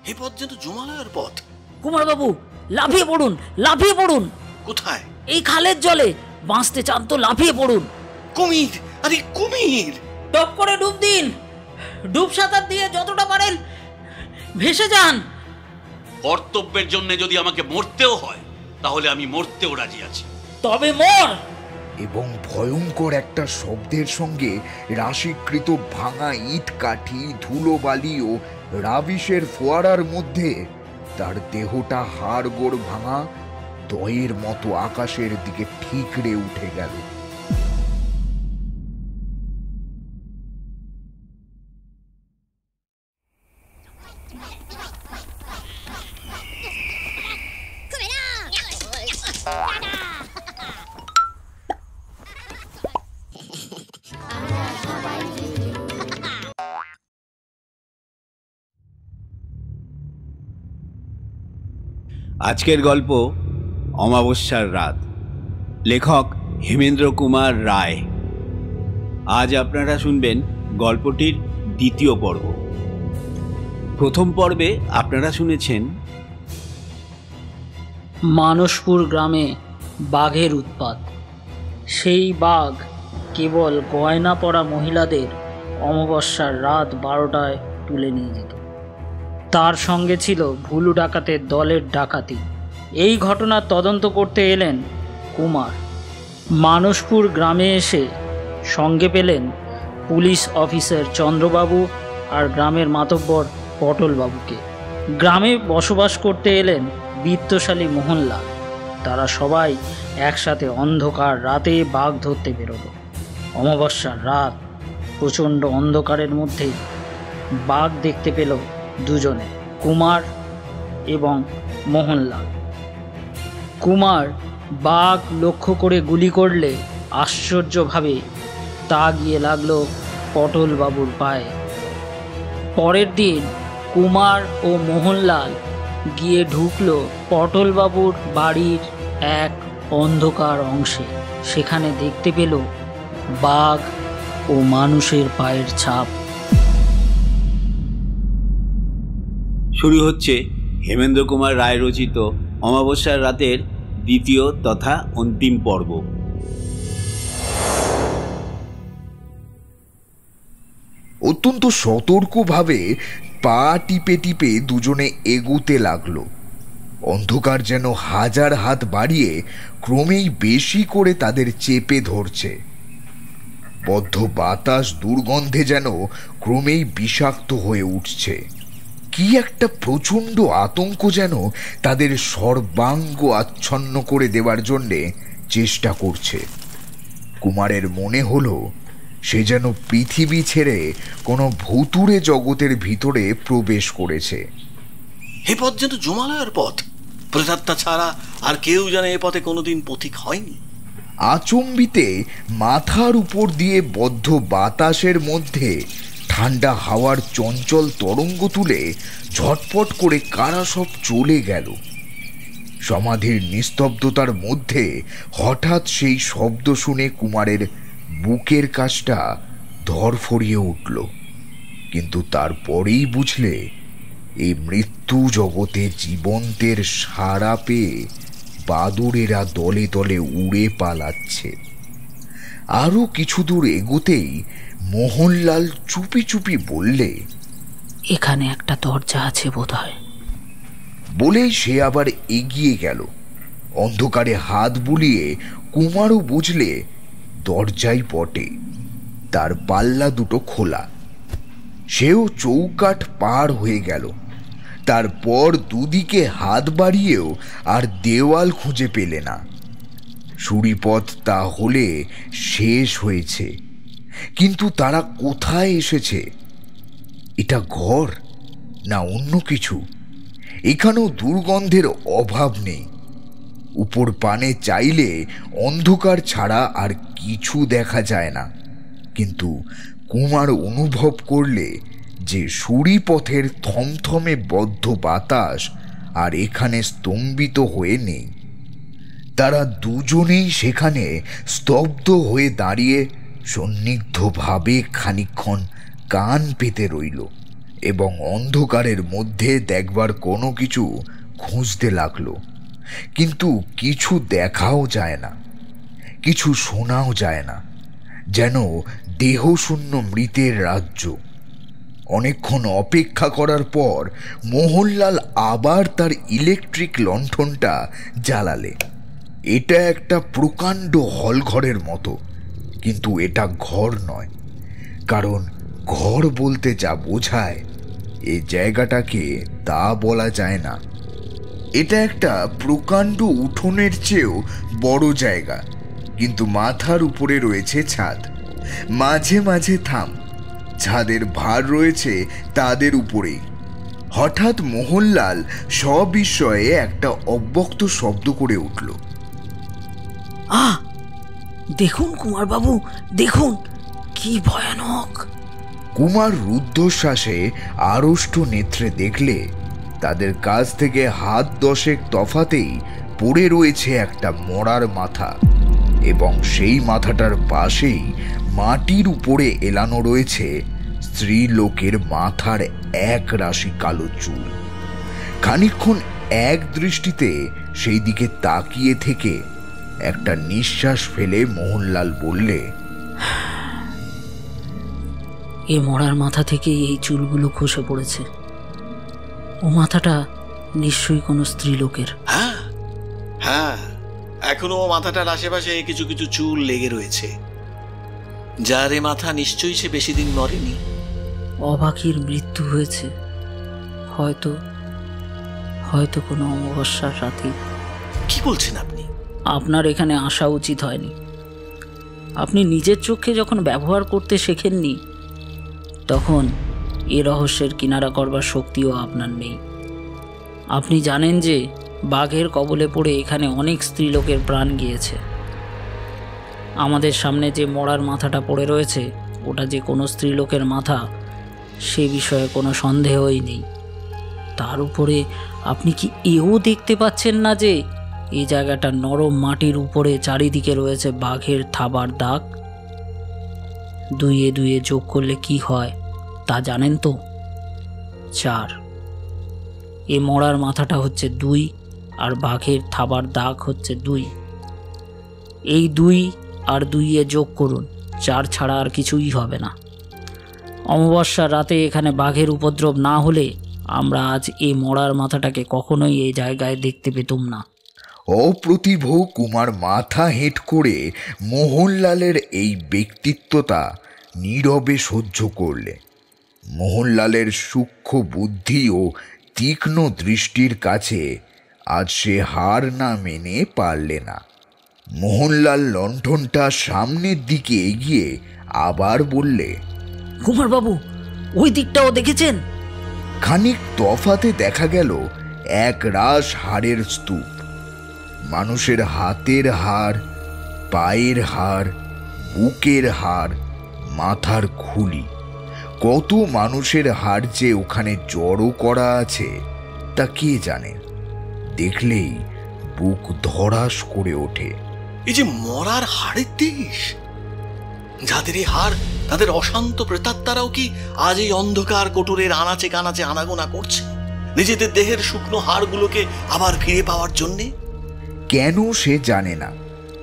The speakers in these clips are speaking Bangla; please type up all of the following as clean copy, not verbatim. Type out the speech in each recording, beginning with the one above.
এই পথ যেন জমালয়ের পথ। কুমার বাবু, লাফিয়ে পড়ুন, লাফিয়ে পড়ুন। কোথায়? এই খালের জলে। বাঁচতে চান তো লাফিয়ে পড়ুন। কুমির! আরে কুমির! টপ করে ডুব দিন। ডুব সাঁতার দিয়ে যতটা পারেন ভেসে যান। কর্তব্যের জন্য যদি আমাকে মরতেও হয় তাহলে আমি মরতেও রাজি আছি। তবে মর। এবং ভয়ঙ্কর একটা শব্দের সঙ্গে রাশিকৃত ভাঙা ইট কাঠি, ধুলোবালি ও রাবিশের ফোয়ারার মধ্যে তার দেহটা হাড়গোড় ভাঙা দয়ের মতো আকাশের দিকে ঠিকরে উঠে গেল। আজকের গল্প অমাবস্যার রাত। লেখক হেমেন্দ্র কুমার রায়। আজ আপনারা শুনবেন গল্পটির দ্বিতীয় পর্ব। প্রথম পর্বে আপনারা শুনেছেন মানসপুর গ্রামে বাঘের উৎপাত। সেই বাঘ কেবল গয়না পরা মহিলাদের অমাবস্যার রাত 12টায় তুলে নিয়ে যেত। তার সঙ্গে ছিল ভুলু ডাকাতের দলের ডাকাতি। এই ঘটনার তদন্ত করতে এলেন কুমার। মানসপুর গ্রামে এসে সঙ্গে পেলেন পুলিশ অফিসার চন্দ্রবাবু আর গ্রামের মাতব্বর পটলবাবুকে। গ্রামে বসবাস করতে এলেন বিত্তশালী মোহনলাল। তারা সবাই একসাথে অন্ধকার রাতে বাঘ ধরতে বেরোলো। অমাবস্যার রাত, প্রচণ্ড অন্ধকারের মধ্যে বাঘ দেখতে পেল দুজনে, কুমার এবং মোহনলাল। কুমার বাঘ লক্ষ্য করে গুলি করলে আশ্চর্যভাবে তা গিয়ে লাগলো পটলবাবুর পায়ে। পরের দিন কুমার ও মোহনলাল গিয়ে ঢুকলো পটলবাবুর বাড়ির এক অন্ধকার অংশে। সেখানে দেখতে পেল বাঘ ও মানুষের পায়ের ছাপ। শুরু হচ্ছে হেমেন্দ্র কুমার রায় রচিত অমাবস্যার রাতের দ্বিতীয় তথা অন্তিম পর্ব। অত্যন্ত সতর্কভাবে পা টিপে টিপে দুজনে এগুতে লাগলো। অন্ধকার যেন হাজার হাত বাড়িয়ে ক্রমেই বেশি করে তাদের চেপে ধরছে। বদ্ধ বাতাস দুর্গন্ধে যেন ক্রমেই বিষাক্ত হয়ে উঠছে। কি একটা প্রচণ্ড আতঙ্ক যেন তাদের সর্বাঙ্গ আচ্ছন্ন করে দেওয়ার জন্যে চেষ্টা করছে। কুমারের মনে হলো সে যেন পৃথিবী ছেড়ে কোনো ভুতুড়ে জগতের ভিতরে প্রবেশ করেছে। এ পথ যেন জমালয়ের পথ। প্রেতাত্মা ছাড়া আর কেউ যেন এ পথে কোনোদিন পথিক হয়নি। আচম্বিতে মাথার উপর দিয়ে বদ্ধ বাতাসের মধ্যে ঠান্ডা হাওয়ার চঞ্চল তরঙ্গ তুলে ঝটপট করে কারা সব চলে গেল। সমাধির নিস্তব্ধতার মধ্যে হঠাৎ সেই শব্দ শুনে কুমারের বুকের কাছটা ধরফরিয়ে উঠল। কিন্তু তারপরেই বুঝলে এই মৃত্যু জগতে জীবন্তের সাড়া পেয়ে বাদুড়েরা দলে দলে উড়ে পালাচ্ছে। আরো কিছু দূর এগোতেই মোহনলাল চুপি চুপি বললে, এখানে একটা দরজা আছে বোধহয়। বলেই সে আবার এগিয়ে গেল। অন্ধকারে হাত বুলিয়ে কুমারও বুঝলে দরজাই বটে। তার পাল্লা দুটো খোলা। সেও চৌকাঠ পার হয়ে গেল। তারপর দুদিকে হাত বাড়িয়েও আর দেওয়াল খুঁজে পেলে না। সুড়িপথ তাহলে শেষ হয়েছে। কিন্তু তারা কোথায় এসেছে? এটা ঘর না অন্য কিছু? এখানেও দুর্গন্ধের অভাব নেই। উপর পানে চাইলে অন্ধকার ছাড়া আর কিছু দেখা যায় না। কিন্তু কুমার অনুভব করলে যে সুড়িপথের থমথমে বদ্ধ বাতাস আর এখানে স্তম্ভিত হয়ে নেই। তারা দুজনেই সেখানে স্তব্ধ হয়ে দাঁড়িয়ে সন্নিগ্ধভাবে খানিকক্ষণ কান পেতে রইল। এবং অন্ধকারের মধ্যে দেখবার কোনো কিছু খুঁজতে লাগলো, কিন্তু কিছু দেখাও যায় না, কিছু শোনাও যায় না, যেন দেহশূন্য মৃতের রাজ্য। অনেকক্ষণ অপেক্ষা করার পর মোহনলাল আবার তার ইলেকট্রিক লণ্ঠনটা জ্বালালে। এটা একটা প্রকাণ্ড হলঘরের মতো, কিন্তু এটা ঘর নয়, কারণ ঘর বলতে যা বোঝায় এই জায়গাটাকে তা বলা যায় না। এটা একটা প্রকাণ্ড উঠোনের চেয়েও বড় জায়গা, কিন্তু মাথার উপরে রয়েছে ছাদ, মাঝে মাঝে থাম, ছাদের ভার রয়েছে তাদের উপরেই। হঠাৎ মোহনলাল সবিস্ময়ে একটা অব্যক্ত শব্দ করে উঠল। দেখুন কুমারবাবু, দেখুন কি ভয়ানক! কুমার রুদ্ধশ্বাসে আড়ষ্ট নেত্রে দেখলে তাদের কাছ থেকে হাত 10 তফাতেই পড়ে রয়েছে একটা মরার মাথা, এবং সেই মাথাটার পাশেই মাটির উপরে এলানো রয়েছে স্ত্রীলোকের মাথার এক রাশি কালো চুল। খানিকক্ষণ এক দৃষ্টিতে সেই দিকে তাকিয়ে থেকে একটা নিঃশ্বাস ফেলে মোহনলাল বললে, এ মরার মাথা থেকেই এই চুলগুলো খসে পড়েছে। ও মাথাটা নিশ্চয়ই কোনো স্ত্রীলোকের। হ্যাঁ হ্যাঁ, এখনো মাথাটার আশেপাশে কিছু কিছু চুল লেগে রয়েছে। যার এ মাথা নিশ্চয়ই সে বেশি দিন মরেনি। অবাকির মৃত্যু হয়েছে, হয়তো হয়তো কোনো অমাবস্যার রাতে। কি বলছেন আপনি? আপনার এখানে আসা উচিত হয়নি। আপনি নিজের চোখে যখন ব্যবহার করতে শেখেননি, তখন এ রহস্যের কিনারা করবার শক্তিও আপনার নেই। আপনি জানেন যে বাঘের কবলে পড়ে এখানে অনেক স্ত্রীলোকের প্রাণ গিয়েছে। আমাদের সামনে যে মরার মাথাটা পড়ে রয়েছে, ওটা যে কোনো স্ত্রীলোকের মাথা সে বিষয়ে কোনো সন্দেহই নেই। তার উপরে আপনি কি এও দেখতে পাচ্ছেন না যে এই জায়গাটা নরম মাটির উপরে চারিদিকে রয়েছে বাঘের থাবার দাগ? দুইয়ে দুইয়ে যোগ করলে কি হয় তা জানেন তো? 4। এ মরার মাথাটা হচ্ছে 2, আর বাঘের থাবার দাগ হচ্ছে 2। এই 2 আর 2 যোগ করুন, 4 ছাড়া আর কিছুই হবে না। অমাবস্যার রাতে এখানে বাঘের উপদ্রব না হলে আমরা আজ এই মরার মাথাটাকে কখনোই এই জায়গায় দেখতে পেতাম না। অপ্রতিভ কুমার মাথা হেঁট করে মোহনলালের এই ব্যক্তিত্বতা নীরবে সহ্য করলে। মোহনলালের সূক্ষ্ম বুদ্ধি ও তীক্ষ্ণ দৃষ্টির কাছে আজ সে হার না মেনে পারলে না। মোহনলাল লণ্ঠনটা সামনের দিকে এগিয়ে আবার বললে, কুমারবাবু, ওই দিকটাও দেখেছেন? খানিক তফাতে দেখা গেল এক রাশ হাড়ের স্তূপ। মানুষের হাতের হাড়, পায়ের হাড়, বুকের হাড়, মাথার খুলি, কত মানুষের হাড় যে ওখানে জড়ো করা আছে তা কে জানে। দেখলেই বুক ধড়াস করে ওঠে। এই যে মরার হাড়ের দেশ, যাদের এই হাড়, তাদের অশান্ত প্রেতাত্মারাও কি আজ এই অন্ধকার কোটরের আনাচে কানাচে আনাগোনা করছে নিজেদের দেহের শুকনো হাড়গুলোকে আবার ফিরে পাওয়ার জন্যে? কেন সে জানে না।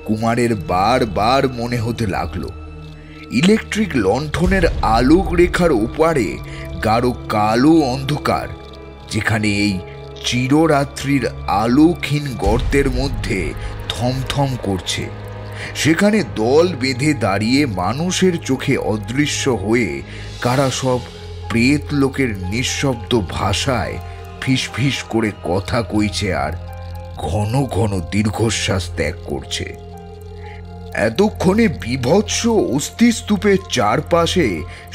কুমারের বারবার মনে হতে লাগলো ইলেকট্রিক লণ্ঠনের আলোক রেখার ওপারে গাঢ় কালো অন্ধকার, যেখানে এই চিররাত্রির আলোকহীন গর্তের মধ্যে থমথম করছে, সেখানে দল বেঁধে দাঁড়িয়ে মানুষের চোখে অদৃশ্য হয়ে কারা সব প্রেত লোকের নিঃশব্দ ভাষায় ফিসফিস করে কথা কইছে আর ঘন ঘন দীর্ঘশ্বাস ত্যাগ করছে। এতক্ষণে বিভৎস অস্থিস্তূপের চারপাশে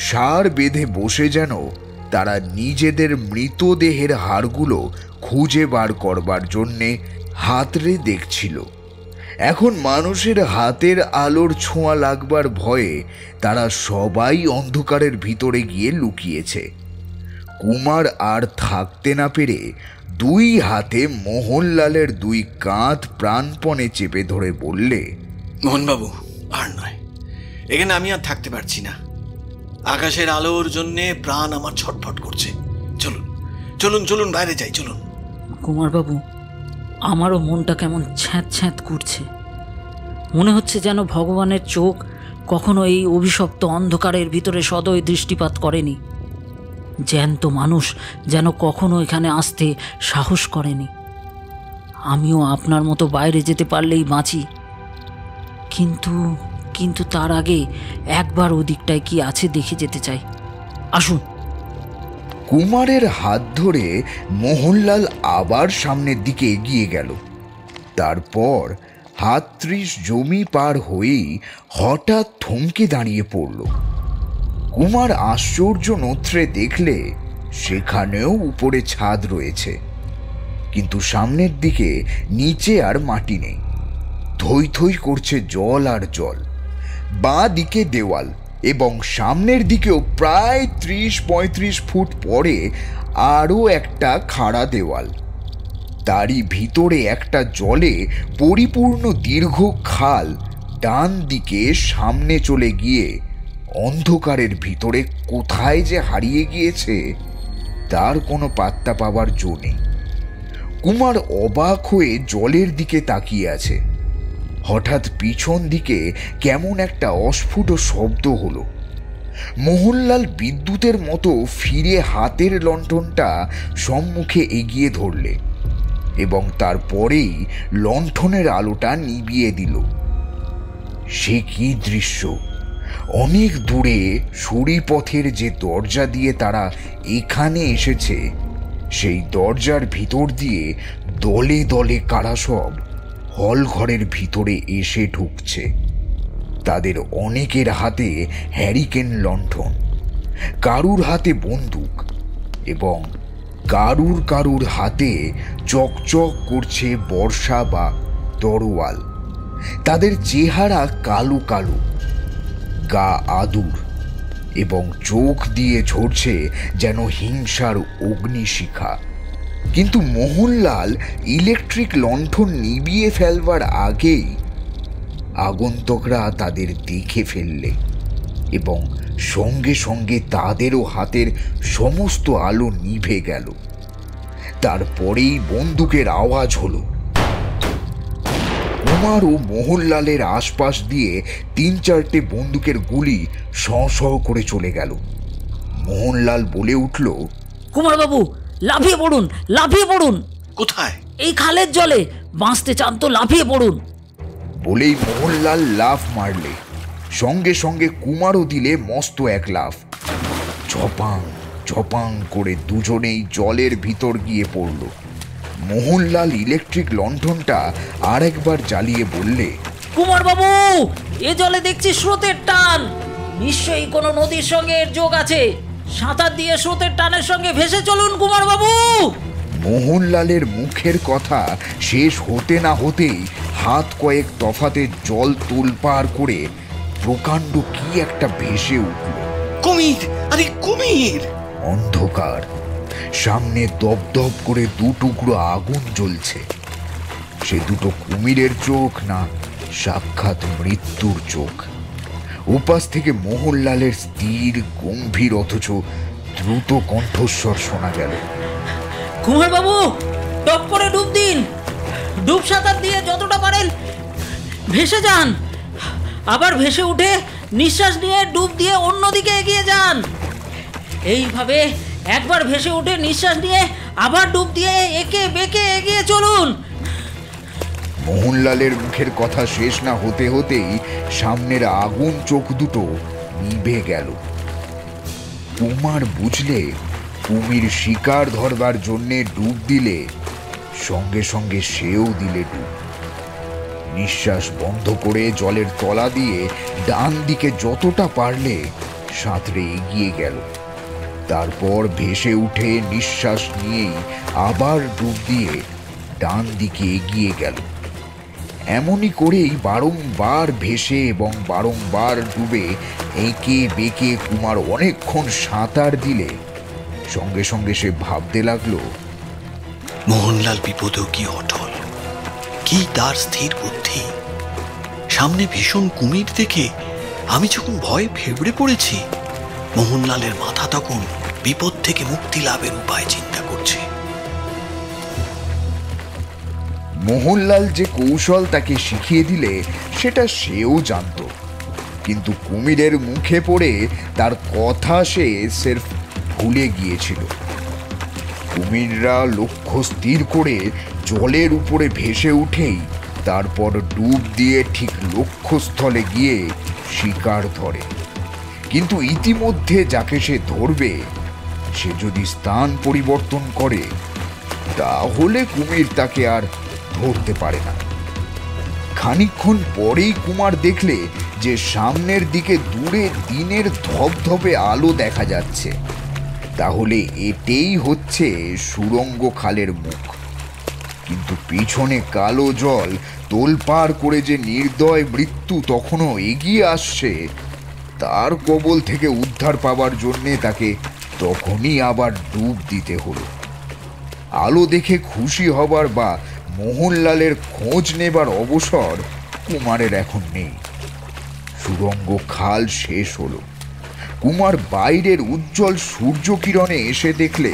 সার বেঁধে বসে যেন তারা নিজেদের মৃতদেহের হাড়গুলো খুঁজে বার করবার জন্যে হাতড়ে দেখছিল। এখন মানুষের হাতের আলোর ছোঁয়া লাগবার ভয়ে তারা সবাই অন্ধকারের ভিতরে গিয়ে লুকিয়েছে। কুমার আর থাকতে না পেরে 2 হাতে মোহনলালের 2 কাঁধ প্রাণপণে চেপে ধরে বললে, মোহনবাবু, আর নয়, এখানে আমি আর থাকতে পারছি না। আকাশের আলোর জন্যে প্রাণ আমার ছটফট করছে। চলুন চলুন চলুন, বাইরে যাই, চলুন। কুমারবাবু, আমারও মনটা কেমন ছ্যাঁত ছ্যাঁত করছে। মনে হচ্ছে যেন ভগবানের চোখ কখনো এই অভিশপ্ত অন্ধকারের ভিতরে সদয় দৃষ্টিপাত করেনি। জ্যান্ত মানুষ যেন কখনো এখানে আসতে সাহস করেনি। আমিও আপনার মতো বাইরে যেতে পারলেই বাঁচি, কিন্তু তার আগে একবার ওদিকটায় কি আছে দেখে যেতে চাই। আসুন। কুমারের হাত ধরে মোহনলাল আবার সামনের দিকে এগিয়ে গেল। তারপর ৩৭ জমি পার হয়েই হঠাৎ থমকে দাঁড়িয়ে পড়ল। কুমার আশ্চর্য নত্রে দেখলে সেখানেও উপরে ছাদ রয়েছে, কিন্তু সামনের দিকে নিচে আর মাটি নেই। থই থই করছে জল আর জল। বাঁ দিকে দেওয়াল এবং সামনের দিকেও প্রায় ৩০-৩৫ ফুট পরে আরও একটা খাড়া দেওয়াল। তারই ভিতরে একটা জলে পরিপূর্ণ দীর্ঘ খাল ডান দিকে সামনে চলে গিয়ে অন্ধকারের ভিতরে কোথায় যে হারিয়ে গিয়েছে তার কোনো পাত্তা পাবার জো নেই। কুমার অবাক হয়ে জলের দিকে তাকিয়ে আছে। হঠাৎ পিছন দিকে কেমন একটা অস্ফুট শব্দ হলো। মোহনলাল বিদ্যুতের মতো ফিরে হাতের লণ্ঠনটা সম্মুখে এগিয়ে ধরলে এবং তারপরেই লণ্ঠনের আলোটা নিভিয়ে দিল। সে কি দৃশ্য! অনেক দূরে সরিপথের যে দরজা দিয়ে তারা এখানে এসেছে, সেই দরজার ভিতর দিয়ে দলে দলে কারা সব হল ঘরের ভিতরে এসে ঢুকছে। তাদের অনেকের হাতে হ্যারিকেন লণ্ঠন, কারুর হাতে বন্দুক এবং কারুর হাতে চকচক করছে বর্ষা বা তরোয়াল। তাদের চেহারা কালো কালো, গা আদুর এবং চোখ দিয়ে ঝরছে যেন হিংসার অগ্নিশিখা। কিন্তু মোহনলাল ইলেকট্রিক লণ্ঠন নিভিয়ে ফেলবার আগেই আগন্তকরা তাদের দেখে ফেললে এবং সঙ্গে সঙ্গে তাদেরও হাতের সমস্ত আলো নিভে গেল। তারপরেই বন্দুকের আওয়াজ হলো। কুমার ও মোহনলালের আশপাশ দিয়ে ৩-৪টে বন্দুকের গুলি শঁ শঁ করে চলে গেল। মোহনলাল বলে উঠল, কুমারবাবু, লাফিয়ে পড়ুন, লাফিয়ে পড়ুন। কোথায়? এই খালের জলে। বাঁচতে চান তো লাফিয়ে পড়ুন। বলেই মোহনলাল লাফ মারলে সঙ্গে সঙ্গে কুমারও দিলে মস্ত এক লাফ। ঝপাং ঝপাং করে দুজনেই জলের ভিতর গিয়ে পড়ল। মোহনলাল ইলেকট্রিক লণ্ঠনটা আরেকবার জ্বালিয়ে বললে, কুমারবাবু, এ জলে দেখছি স্রোতের টান। নিশ্চয়ই কোনো নদীর সঙ্গে এর যোগ আছে। সাঁতার দিয়ে স্রোতের টানের সঙ্গে ভেসে চলুন কুমারবাবু। মোহনলালের মুখের কথা শেষ হতে না হতেই হাত কয়েক তফাতে জল তোলপাড় করে প্রকাণ্ড কি একটা ভেসে উঠল। কুমির! আরে কুমির! অন্ধকার, সামনে দপদপ করে 2 টুকরো আগুন জ্বলছে। সে দুটো কুমিরের চোখ না, সাক্ষাৎ মৃত্যুর চোখ। উপাস থেকে মোহনলালের স্থির গম্ভীর অথচ দ্রুত কণ্ঠস্বর শোনা গেল, কুমারবাবু, টপ করে ডুব দিন। ডুব সাঁতার দিয়ে যতটা পারেন ভেসে যান। আবার ভেসে উঠে নিঃশ্বাস নিয়ে ডুব দিয়ে অন্যদিকে এগিয়ে যান। এইভাবে একবার ভেসে উঠে নিঃশ্বাস নিয়ে আবার ডুব দিয়ে একে বেঁকে এগিয়ে চলুন। মোহনলালের মুখের কথা শেষ না হতে হতেই সামনের আগুন চোখ দুটো নিভে গেল। কুমার বুঝলে কুমির শিকার ধরবার জন্যে ডুব দিলে সঙ্গে সঙ্গে সেও দিলে ডুব। নিঃশ্বাস বন্ধ করে জলের তলা দিয়ে ডান দিকে যতটা পারলে সাঁতরে এগিয়ে গেল। তারপর ভেসে উঠে নিঃশ্বাস নিয়েই আবার ডুব দিয়ে ডান দিকে এগিয়ে গেল। এমনই করেই বারংবার ভেসে এবং বারংবার ডুবে এঁকে বেঁকে কুমার অনেকক্ষণ সাঁতার দিলে সঙ্গে সঙ্গে সে ভাবতে লাগলো, মোহনলাল বিপদেও কি অটল, কি তার স্থির বুদ্ধি! সামনে ভীষণ কুমির দেখে আমি যখন ভয়ে ফেবড়ে পড়েছি, মোহনলালের মাথা তখন বিপদ থেকে মুক্তি লাভের উপায় চিন্তা করছে। মোহনলাল যে কৌশল তাকে শিখিয়ে দিলে সেটা সেও জানত, কিন্তু কুমিরের মুখে পড়ে তার কথা সে সির্ফ ভুলে গিয়েছিল। কুমিররা লক্ষ্য স্থির করে জলের উপরে ভেসে উঠেই তারপর ডুব দিয়ে ঠিক লক্ষ্যস্থলে গিয়ে শিকার ধরে। কিন্তু ইতিমধ্যে যাকে সে ধরবে সে যদি স্থান পরিবর্তন করে তাহলে কুমির তাকে আর ধরতে পারে না। খানিকক্ষণ পরেই কুমার দেখলে যে সামনের দিকে দূরে দিনের ধপধপে আলো দেখা যাচ্ছে, তাহলে এটাই হচ্ছে সুড়ঙ্গ খালের মুখ। কিন্তু পিছনে কালো জল তোলপাড় করে যে নির্দয় মৃত্যু তখনও এগিয়ে আসছে, তার কবল থেকে উদ্ধার পাবার জন্যে তাকে তখনই আবার ডুব দিতে হলো। আলো দেখে খুশি হবার বা মোহনলালের খোঁজ নেবার অবসর কুমারের এখন নেই। সুড়ঙ্গ খাল শেষ হলো। কুমার বাইরের উজ্জ্বল সূর্যকিরণে এসে দেখলে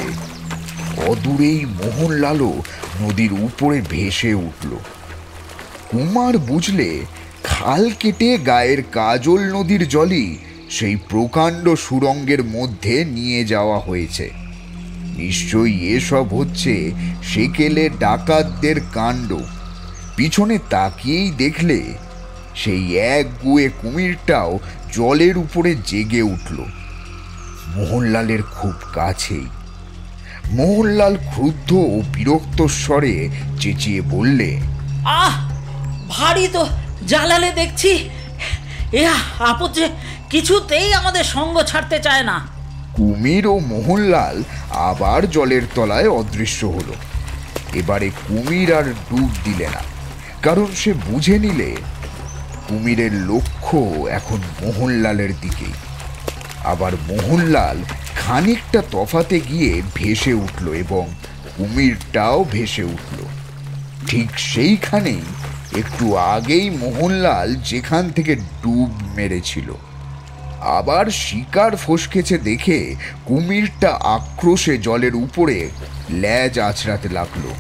অদূরেই মোহনলালও নদীর উপরে ভেসে উঠল। কুমার বুঝলে খাল কেটে গায়ের কাজল নদীর জলই সেই প্রকাণ্ড সুড়ঙ্গের মধ্যে নিয়ে যাওয়া হয়েছে। নিশ্চয়ই এসব হচ্ছে সেকেলে ডাকাতদের কাণ্ড। পিছনে তাকিয়েই দেখলে সেই এক গুয়ে কুমিরটাও জলের উপরে জেগে উঠল, মোহনলালের খুব কাছেই। মোহনলাল ক্রুদ্ধ ও বিরক্ত স্বরে চেঁচিয়ে বললে, আহ, ভারী তো জ্বালালে দেখছি। এ আপদ যে কিছুতেই আমাদের সঙ্গ ছাড়তে চায় না। কুমির ও মোহনলাল আবার জলের তলায় অদৃশ্য হলো। এবারে কুমির আর ডুব দিলে না, কারণ সে বুঝে নিলে কুমিরের লক্ষ্য এখন মোহনলালের দিকেই। আবার মোহনলাল খানিকটা তফাতে গিয়ে ভেসে উঠল এবং কুমিরটাও ভেসে উঠল ঠিক সেইখানেই একটু আগেই মোহনলাল যেখান থেকে ডুব মেরেছিল। আবার শিকার ফসকেছে দেখে কুমিরটা আক্রোশে জলের উপরে ল্যাজ আছড়াতে লাগলো।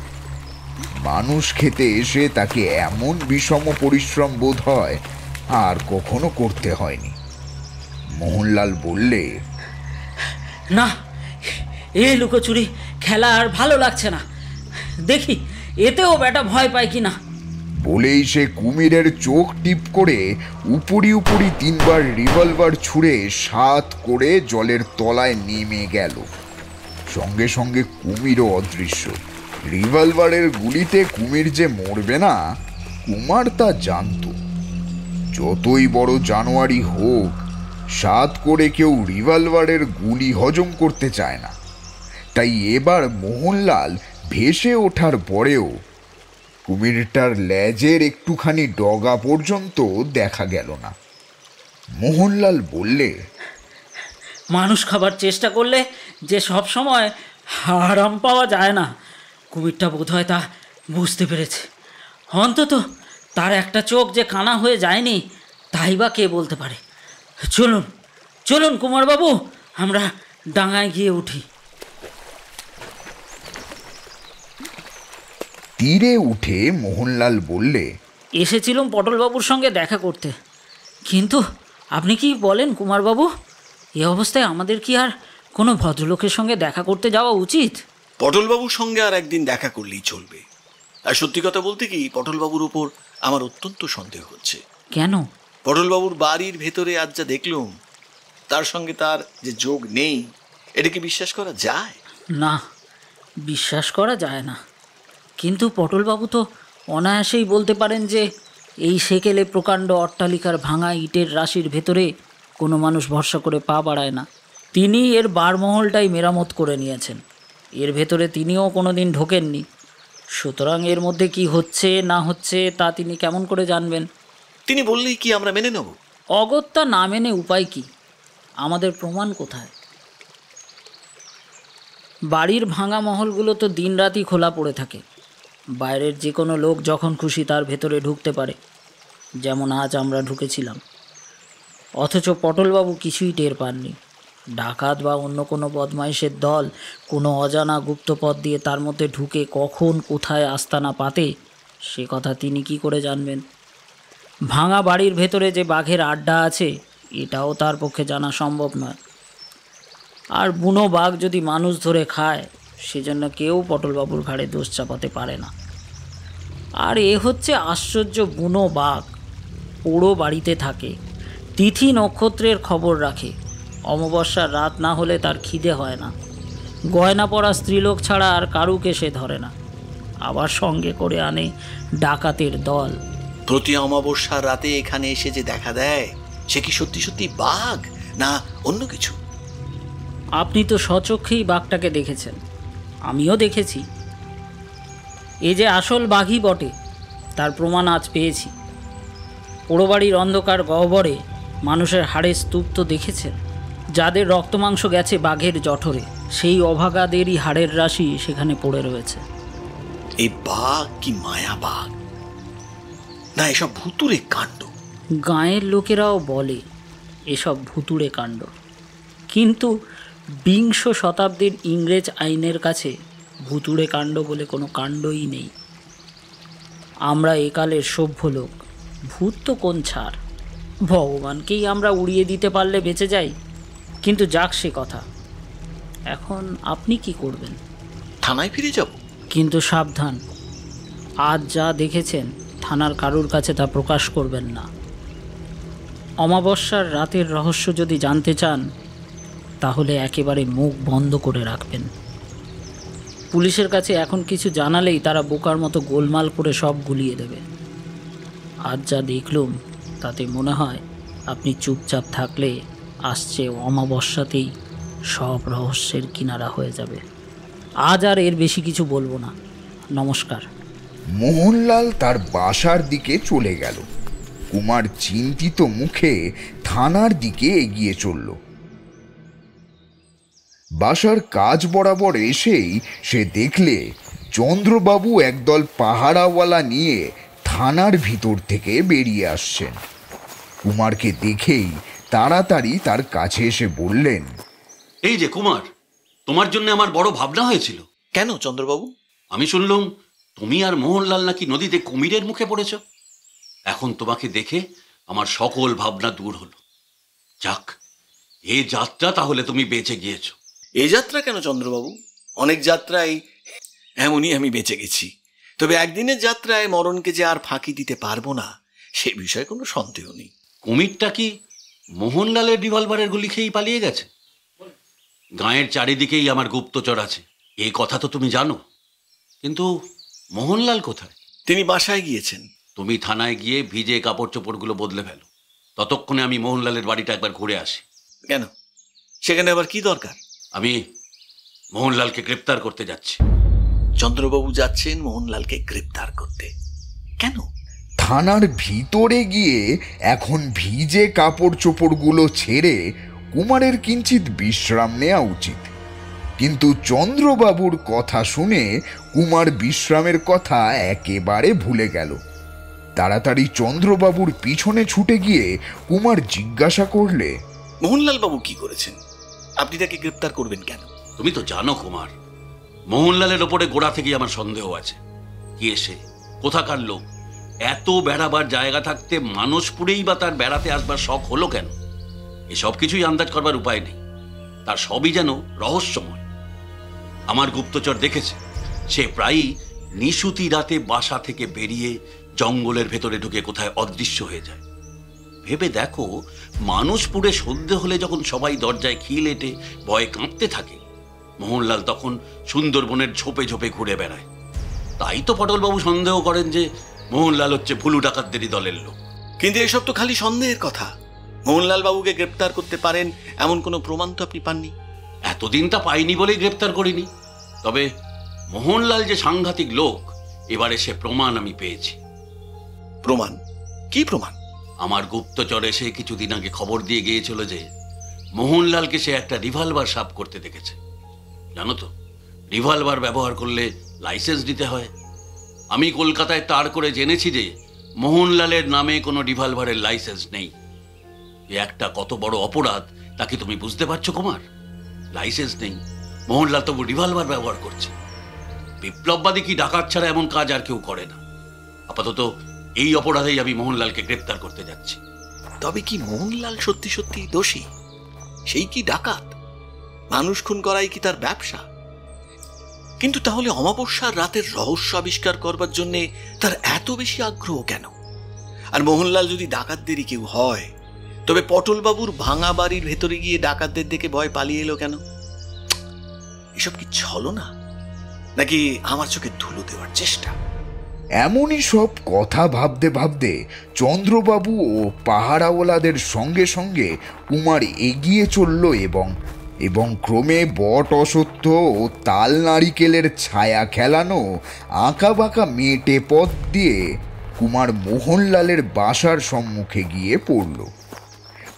মানুষ খেতে এসে তাকে এমন বিষম পরিশ্রম বোধ হয় আর কখনো করতে হয়নি। মোহনলাল বললে, না, এ লুকোচুরি খেলা আর ভালো লাগছে না। দেখি এতেও বেটা ভয় পায় কিনা। বলেই সে কুমিরের চোখ টিপ করে উপরি উপরি 3 বার রিভলভার ছুঁড়ে 7 করে জলের তলায় নেমে গেল। সঙ্গে সঙ্গে কুমিরও অদৃশ্য। রিভলভারের গুলিতে কুমির যে মরবে না কুমার তা জানত। যতই বড় জানোয়ারই হোক, 7 করে কেউ রিভলভারের গুলি হজম করতে চায় না। তাই এবার মোহনলাল ভেসে ওঠার পরেও কুমিরটার লেজের একটুখানি ডগা পর্যন্ত দেখা গেল না। মোহনলাল বললে, মানুষ খাবার চেষ্টা করলে যে সব সময় আরাম পাওয়া যায় না, কুমিরটা বোধহয় তা বুঝতে পেরেছে। অন্তত তার একটা চোখ যে কানা হয়ে যায়নি তাই বা কে বলতে পারে। চলুন চলুন কুমারবাবু, আমরা ডাঙায় গিয়ে উঠি। তীরে উঠে মোহনলাল বললে, এসেছিলাম পটলবাবুর সঙ্গে দেখা করতে, কিন্তু আপনি কি বলেন কুমারবাবু, এ অবস্থায় আমাদের কি আর কোনো ভদ্রলোকের সঙ্গে দেখা করতে যাওয়া উচিত? পটলবাবুর সঙ্গে আর একদিন দেখা করলেই চলবে। আর সত্যি কথা বলতে কি, পটলবাবুর উপর আমার অত্যন্ত সন্দেহ হচ্ছে। কেন? পটলবাবুর বাড়ির ভেতরে আজ যা দেখলুম, তার সঙ্গে তার যে যোগ নেই, এটা কি বিশ্বাস করা যায়? না, বিশ্বাস করা যায় না। কিন্তু পটলবাবু তো অনায়াসেই বলতে পারেন যে এই সেকেলে প্রকাণ্ড অট্টালিকার ভাঙা ইটের রাশির ভেতরে কোনো মানুষ ভরসা করে পা বাড়ায় না। তিনি এর বারমহলটাই মেরামত করে নিয়েছেন। এর ভেতরে তিনিও কোনো দিন ঢোকেননি। সুতরাং এর মধ্যে কি হচ্ছে না হচ্ছে তা তিনি কেমন করে জানবেন? তিনি বললেই কি আমরা মেনে নেব? অগত্যা না মেনে উপায় কি? আমাদের প্রমাণ কোথায়? বাড়ির ভাঙা মহলগুলো তো দিনরাতই খোলা পড়ে থাকে। বাইরের যে কোনো লোক যখন খুশি তার ভেতরে ঢুকতে পারে, যেমন আজ আমরা ঢুকেছিলাম। অথচ পটলবাবু কিছুই টের পাননি। ডাকাত বা অন্য কোনো বদমাইশের দল কোনো অজানা গুপ্তপথ দিয়ে তার মধ্যে ঢুকে কখন কোথায় আস্তানা পাতে সে কথা তিনি কি করে জানবেন? ভাঙা বাড়ির ভেতরে যে বাঘের আড্ডা আছে এটাও তার পক্ষে জানা সম্ভব নয়। আর বুনো বাঘ যদি মানুষ ধরে খায় সেজন্য কেউ পটলবাবুর ঘাড়ে দোষ চাপাতে পারে না। আর এ হচ্ছে আশ্চর্য বুনো বাঘ, পোড়ো বাড়িতে থাকে, তিথি নক্ষত্রের খবর রাখে, অমাবস্যার রাত না হলে তার খিদে হয় না, গয়না পরা স্ত্রীলোক ছাড়া আর কারুকে সে ধরে না, আবার সঙ্গে করে আনে ডাকাতের দল। প্রতি অমাবস্যার রাতে এখানে এসে যে দেখা দেয় সে কি সত্যি সত্যি বাঘ না অন্য কিছু? আপনি তো স্বচক্ষেই বাঘটাকে দেখেছেন, আমিও দেখেছি। এ যে আসল বাঘই বটে তার প্রমাণ আজ পেয়েছি। পোড়োবাড়ির অন্ধকার গহ্বরে মানুষের হাড়ের স্তূপ তো দেখেছেন, যাদের রক্তমাংস গেছে বাঘের জঠরে, সেই অভাগাদেরই হাড়ের রাশি সেখানে পড়ে রয়েছে। এই বাঘ কি মায়া বাঘ না এসব ভুতুরে কাণ্ড? গাঁয়ের লোকেরাও বলে এসব ভুতুড়ে কাণ্ড, কিন্তু বিংশ শতাব্দীর ইংরেজ আইনের কাছে ভুতুড়ে কাণ্ড বলে কোনো কাণ্ডই নেই। আমরা একালের সভ্য লোক, ভূত তো কোন ছাড়, ভগবানকেই আমরা উড়িয়ে দিতে পারলে বেঁচে যাই। কিন্তু যাক সে কথা, এখন আপনি কি করবেন? থানায় ফিরে যাব। কিন্তু সাবধান, আজ যা দেখেছেন থানার কারুর কাছে তা প্রকাশ করবেন না। অমাবস্যার রাতের রহস্য যদি জানতে চান তাহলে একেবারে মুখ বন্ধ করে রাখবেন। পুলিশের কাছে এখন কিছু জানালেই তারা বোকার মতো গোলমাল করে সব গুলিয়ে দেবে। আজ যা দেখলুম তাতে মনে হয় আপনি চুপচাপ থাকলে আসছে অমাবস্যাতেই সব রহস্যের কিনারা হয়ে যাবে। আজ আর এর বেশি কিছু বলবো না, নমস্কার। মোহনলাল তার বাসার দিকে চলে গেল। কুমার চিন্তিত মুখে থানার দিকে এগিয়ে চলল। বাসার কাজ বরাবর এসেই সে দেখলে চন্দ্রবাবু একদল পাহারাওয়ালা নিয়ে থানার ভিতর থেকে বেরিয়ে আসছেন। কুমারকে দেখেই তাড়াতাড়ি তার কাছে এসে বললেন, এই যে কুমার, তোমার জন্য আমার বড় ভাবনা হয়েছিল। কেন চন্দ্রবাবু? আমি শুনলাম তুমি আর মোহনলাল নাকি নদীতে কুমিরের মুখে পড়েছ। এখন তোমাকে দেখে আমার সকল ভাবনা দূর হলো। যাক, এই যাত্রা তাহলে তুমি বেঁচে গিয়েছো। এ যাত্রা কেন চন্দ্রবাবু, অনেক যাত্রায় এমনই আমি বেঁচে গেছি। তবে একদিনের যাত্রায় মরণকে যে আর ফাঁকি দিতে পারবো না সে বিষয়ে কোনো সন্দেহ নেই। কুমিরটা কি মোহনলালের রিভলভারের গুলি খেয়েই পালিয়ে গেছে? গাঁয়ের চারিদিকেই আমার গুপ্তচর আছে, এই কথা তো তুমি জানো। কিন্তু মোহনলাল কোথায়? তিনি বাসায় গিয়েছেন। তুমি থানায় গিয়ে ভিজে কাপড় চোপড়গুলো বদলে ফেলো, ততক্ষণে আমি মোহনলালের বাড়িটা একবার ঘুরে আসি। কেন, সেখানে আবার কি দরকার? আমি মোহনলালকে গ্রেপ্তার করতে যাচ্ছি। চন্দ্রবাবু যাচ্ছেন মোহনলালকে গ্রেপ্তার করতে? কেন? থানার ভিতরে গিয়ে এখন ভিজে কাপড় চোপড়গুলো ছেড়ে কুমারের কিঞ্চিত বিশ্রাম নেওয়া উচিত। কিন্তু চন্দ্রবাবুর কথা শুনে কুমার বিশ্রামের কথা একেবারে ভুলে গেল। তাড়াতাড়ি চন্দ্রবাবুর পিছনে ছুটে গিয়ে কুমার জিজ্ঞাসা করলে, মোহনলাল বাবু কি করেছেন? আপনি তাকে গ্রেপ্তার করবেন কেন? তুমি তো জানো কুমার, মোহনলালের ওপরে গোড়া থেকেই আমার সন্দেহ আছে। কি এসে কোথাকার লোক, এত বেড়াবার জায়গা থাকতে মানসপুরেই বা তার বেড়াতে আসবার শখ হলো কেন? এসব কিছুই আন্দাজ করবার উপায় নেই। তার সবই যেন রহস্যময়। আমার গুপ্তচর দেখেছে সে প্রায়ই নিশুতি রাতে বাসা থেকে বেরিয়ে জঙ্গলের ভেতরে ঢুকে কোথায় অদৃশ্য হয়ে যায়। ভেবে দেখো, মানসপুরে সন্ধে হলে যখন সবাই দরজায় খিল এঁটে ভয়ে কাঁপতে থাকে, মোহনলাল তখন সুন্দরবনের ঝোপে ঝোপে ঘুরে বেড়ায়। তাই তো পটলবাবু সন্দেহ করেন যে মোহনলাল হচ্ছে ভুলু ডাকাতদেরই দলের লোক। কিন্তু এসব তো খালি সন্দেহের কথা। মোহনলাল বাবুকে গ্রেপ্তার করতে পারেন এমন কোনো প্রমাণ তো আপনি পাননি। এতদিন তা পাইনি বলেই গ্রেপ্তার করিনি। তবে মোহনলাল যে সাংঘাতিক লোক, এবারে সে প্রমাণ আমি পেয়েছি। প্রমাণ? কি প্রমাণ? আমার গুপ্তচর এসে কিছুদিন আগে খবর দিয়ে গিয়েছিল যে মোহনলালকে সে একটা রিভলভার সাফ করতে দেখেছে। জানো তো, রিভলভার ব্যবহার করলে লাইসেন্স দিতে হয়। আমি কলকাতায় তার করে জেনেছি যে মোহনলালের নামে কোনো রিভলভারের লাইসেন্স নেই। এ একটা কত বড় অপরাধ তাকে তুমি বুঝতে পারছো কুমার? লাইসেন্স নেই, মোহনলাল তবু রিভলভার ব্যবহার করছে। বিপ্লববাদী কি ডাকাত ছাড়া এমন কাজ আর কেউ করে না। আপাতত এই অপরাধেই আমি মোহনলালকে গ্রেপ্তার করতে যাচ্ছি। তবে কি মোহনলাল সত্যি সত্যি দোষী? সেই কি ডাকাত? মানুষ খুন করাই কি তার ব্যবসা? কিন্তু তাহলে অমাবস্যার রাতের রহস্য আবিষ্কার করবার জন্য তার এত বেশি আগ্রহ কেন? আর মোহনলাল যদি ডাকাতদেরই কেউ হয়, তবে পটলবাবুর ভাঙা বাড়ির ভেতরে গিয়ে ডাকাতদের দেখে ভয় পালিয়ে এলো কেন? এসব কি ছলনা, নাকি আমার চোখে ধুলো দেওয়ার চেষ্টা? এমনই সব কথা ভাবতে ভাবতে চন্দ্রবাবু ও পাহারাওয়ালাদের সঙ্গে সঙ্গে কুমার এগিয়ে চলল এবং ক্রমে বট অশ্বত্থ ও তাল নারিকেলের ছায়া খেলানো আঁকা বাঁকা মেটে পথ দিয়ে কুমার মোহনলালের বাসার সম্মুখে গিয়ে পড়ল।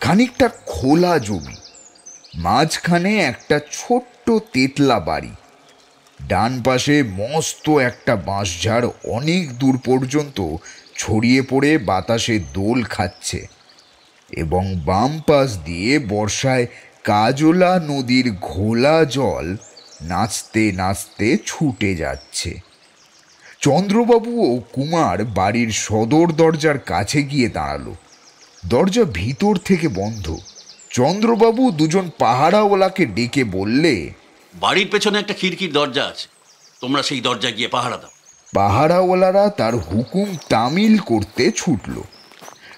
খানিকটা খোলা জমি, মাঝখানে একটা ছোট্ট তেতলা বাড়ি, ডান পাশে মস্ত একটা বাঁশঝাড় অনেক দূর পর্যন্ত ছড়িয়ে পড়ে বাতাসে দোল খাচ্ছে, এবং বাম পাশ দিয়ে বর্ষায় কাজলা নদীর ঘোলা জল নাচতে নাচতে ছুটে যাচ্ছে। চন্দ্রবাবু ও কুমার বাড়ির সদর দরজার কাছে গিয়ে দাঁড়ালো। দরজা ভিতর থেকে বন্ধ। চন্দ্রবাবু দুজন পাহারাওয়ালাকে ডেকে বললে, বাড়ির পেছনে একটা খিড়কির দরজা আছে, তোমরা সেই দরজা গিয়ে পাহারা দাও। পাহারাওয়ালারা তার হুকুম তামিল করতে ছুটল।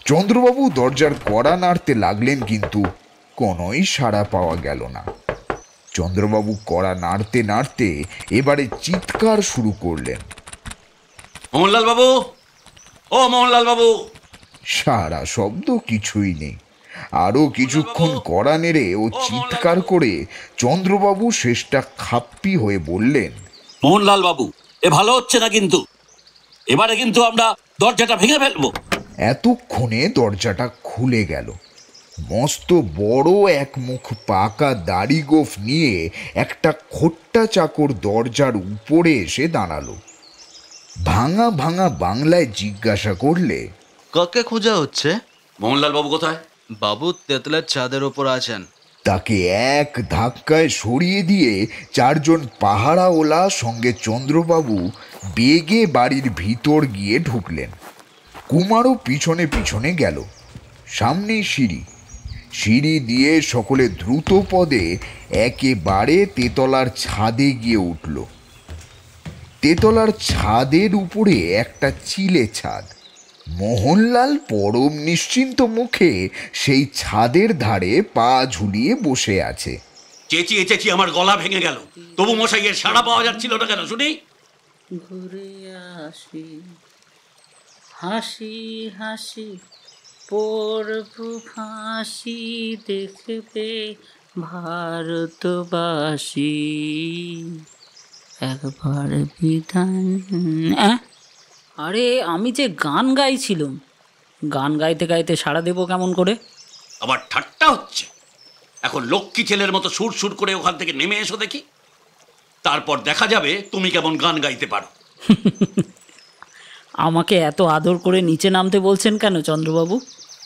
চন্দ্রবাবু দরজার কড়া নাড়তে লাগলেন, কিন্তু কোনোই সাড়া পাওয়া গেল না। চন্দ্রবাবু কড়া নাড়তে নাড়তে এবারে চিৎকার শুরু করলেন, মোহনলাল বাবু, ও মোহনলাল বাবু! সারা শব্দ কিছুই নেই। আরো কিছুক্ষণ কড়া নেড়ে ও চিৎকার করে চন্দ্রবাবু শেষটা খাপ্পি হয়ে বললেন, মোহনলাল বাবু, এ ভালো হচ্ছে না, কিন্তু এবারে কিন্তু আমরা দরজাটা ভেঙে ফেলবো। এতক্ষণে দরজাটা খুলে গেল। মস্ত বড় এক মুখ পাকা দাড়ি গোঁফ নিয়ে একটা খোট্টা চাকর দরজার উপরে এসে দাঁড়ালো। ভাঙা ভাঙা বাংলায় জিজ্ঞাসা করলে, কাকে খোঁজা হচ্ছে? মোহনলাল বাবু কোথায়? বাবু তেতলার ছাদের ওপর আছেন। তাকে এক ধাক্কায় সরিয়ে দিয়ে চারজন পাহারাওয়ালা সঙ্গে চন্দ্রবাবু বেগে বাড়ির ভিতর গিয়ে ঢুকলেন। কুমারও পিছনে পিছনে গেল। সামনেই সিঁড়ি দিয়ে সকলে দ্রুত পদে একেবারে তেতলার ছাদে গিয়ে উঠল। তেতলার ছাদের উপরে একটা চিলে ছাদ। মোহনলাল পরম নিশ্চিন্ত মুখে সেই ছাদের ধারে পা ঝুলিয়ে বসে আছে। চেঁচিয়ে চেঁচিয়ে আমার গলা ভেঙে গেল, তবু মশাইয়ের সাড়া পাওয়া যাচ্ছিল না কেন শুনি? ঘুরে আসি, হাসি হাসি পড়বো ফাঁসি, দেখবে ভারতবাসী একবার বিধান। আরে আমি যে গান গাইছিলাম, গান গাইতে গাইতে সাড়া দেবো কেমন করে? আবার ঠাট্টা হচ্ছে? এখন লক্ষ্মী ছেলের মতো সুর সুর করে ওখান থেকে নেমে এসো দেখি, তারপর দেখা যাবে তুমি কেমন গান গাইতে পারো। আমাকে এত আদর করে নিচে নামতে বলছেন কেন চন্দ্রবাবু?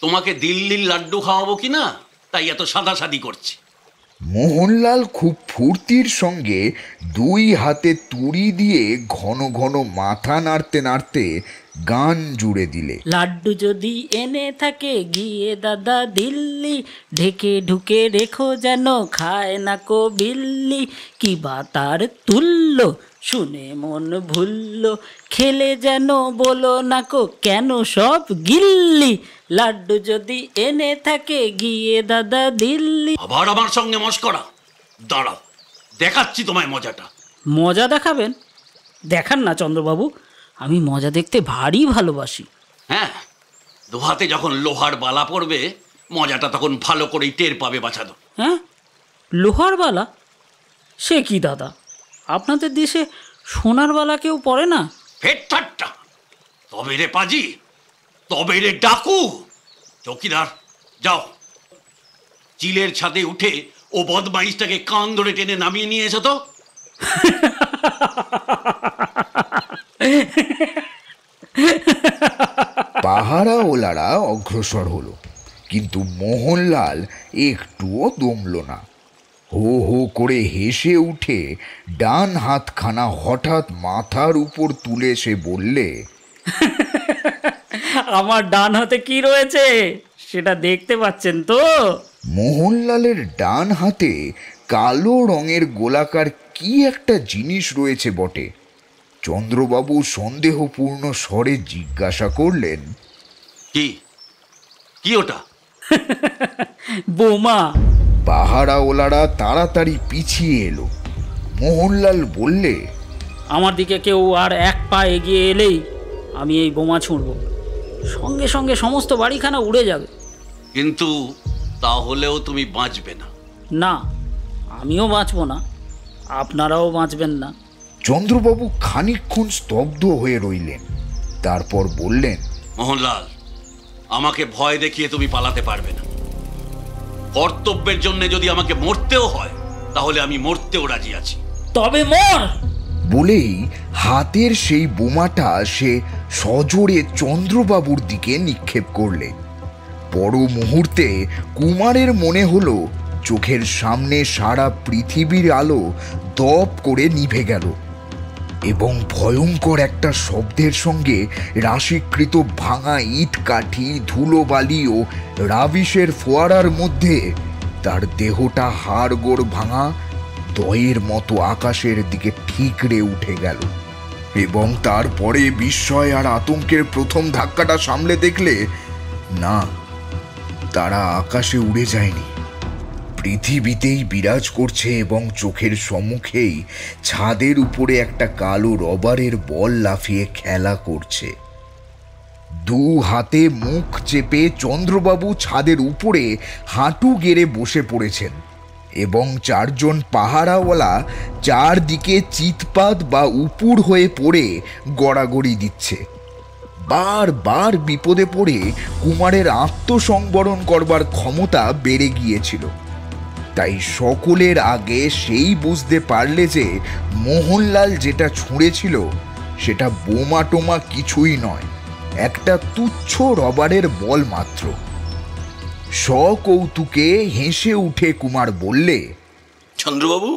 তোমাকে দিল্লির লাড্ডু খাওয়াবো কিনা তাই এত সাদাসাদি করছি। মোহনলাল খুব ফুর্তির সঙ্গে দুই হাতে তুড়ি দিয়ে ঘন ঘন মাথা নাড়তে নাড়তে গান জুড়ে দিলে, লাড্ডু যদি এনে থাকে গিয়ে দাদা দিল্লি, ঢেকে ঢুকে রেখো যেন খায় না কো বিল্লি, কি বা তার তুল্য শুনে মন ভুলল, খেলে যেন বলো না কো কেন সব গিল্লি, লাড্ডু যদি এনে থাকে গিয়ে দাদা দিল্লি। আবার আমার সঙ্গে মস্করা? দাঁড়াও, দেখাচ্ছি তোমায় মজাটা। মজা দেখাবেন? দেখান না চন্দ্রবাবু, আমি মজা দেখতে ভারী ভালোবাসি। হ্যাঁ, দুহাতে যখন লোহার বালা পড়বে মজাটা তখন ভালো করেই টের পাবে বাছাদো। হ্যাঁ, লোহার বালা? সে কি দাদা, আপনাদের দেশে সোনার বালা কেউ পড়ে না? ফের ঠাট্টা? তবে রে পাজি, তবে রে ডাকু। চৌকিদার, যাও চিলের ছাদে উঠে ও বদমাইশটাকে কান ধরে টেনে নামিয়ে নিয়ে এসো তো। পাহারাওয়ালারা অগ্রসর হলো, কিন্তু মোহনলাল একটুও দমল না। হো হো করে হেসে উঠে ডান হাতখানা হঠাৎ মাথার উপর তুলে সে বললে, আমার ডান হাতে কি রয়েছে সেটা দেখতে পাচ্ছেন তো? মোহনলালের ডান হাতে কালো রঙের গোলাকার কি একটা জিনিস রয়েছে বটে। চন্দ্রবাবু সন্দেহপূর্ণ স্বরে জিজ্ঞাসা করলেন, কি কি ওটা? বোমা। পাহারাওয়ালারা তাড়াতাড়ি পিছিয়ে এলো। মোহনলাল বললে, আমার দিকে কেউ আর এক পা এগিয়ে এলেই আমি এই বোমা ছুঁড়ব, সঙ্গে সঙ্গে সমস্ত বাড়িখানা উড়ে যাবে। কিন্তু তাহলেও তুমি বাঁচবে না। না, আমিও বাঁচব না, আপনারাও বাঁচবেন না। চন্দ্রবাবু খানিকক্ষণ স্তব্ধ হয়ে রইলেন, তারপর বললেন, মোহনলাল, আমাকে ভয় দেখিয়ে তুমি পালাতে পারবে না। কর্তব্যের জন্য যদি আমাকে মরতেও হয় তাহলে আমি মরতেও রাজি আছি। তবে মর! বলেই হাতের সেই বোমাটা সে সজোরে চন্দ্রবাবুর দিকে নিক্ষেপ করলে। পর মুহূর্তে কুমারের মনে হলো চোখের সামনে সারা পৃথিবীর আলো দপ করে নিভে গেল এবং ভয়ঙ্কর একটা শব্দের সঙ্গে রাশিকৃত ভাঙা ইট কাঠি, ধুলোবালি ও রাবিশের ফোয়ারার মধ্যে তার দেহটা হাড়গোড় ভাঙা দয়ের মতো আকাশের দিকে ঠিকরে উঠে গেল। এবং তারপরে বিস্ময় আর আতঙ্কের প্রথম ধাক্কাটা সামলে দেখলে, না, তারা আকাশে উড়ে যায়নি, পৃথিবীতেই বিরাজ করছে এবং চোখের সম্মুখেই ছাদের উপরে একটা কালো রবারের বল লাফিয়ে খেলা করছে। দু হাতে মুখ চেপে চন্দ্রবাবু ছাদের উপরে হাঁটু গেড়ে বসে পড়েছেন এবং চারজন পাহারাওয়ালা চারদিকে চিৎপাত বা উপুড় হয়ে পড়ে গড়াগড়ি দিচ্ছে। বারবার বিপদে পড়ে কুমারের আত্মসংবরণ করবার ক্ষমতা বেড়ে গিয়েছিল। তাই সকলের আগে সেই বুঝতে পারলে যে মোহনলাল যেটা ছুঁড়েছিল সেটা বোমা টোমা কিছুই নয়, একটা তুচ্ছ রবারের বল মাত্র। সকৌতুকে হেসে উঠে কুমার বললে, চন্দ্রবাবু,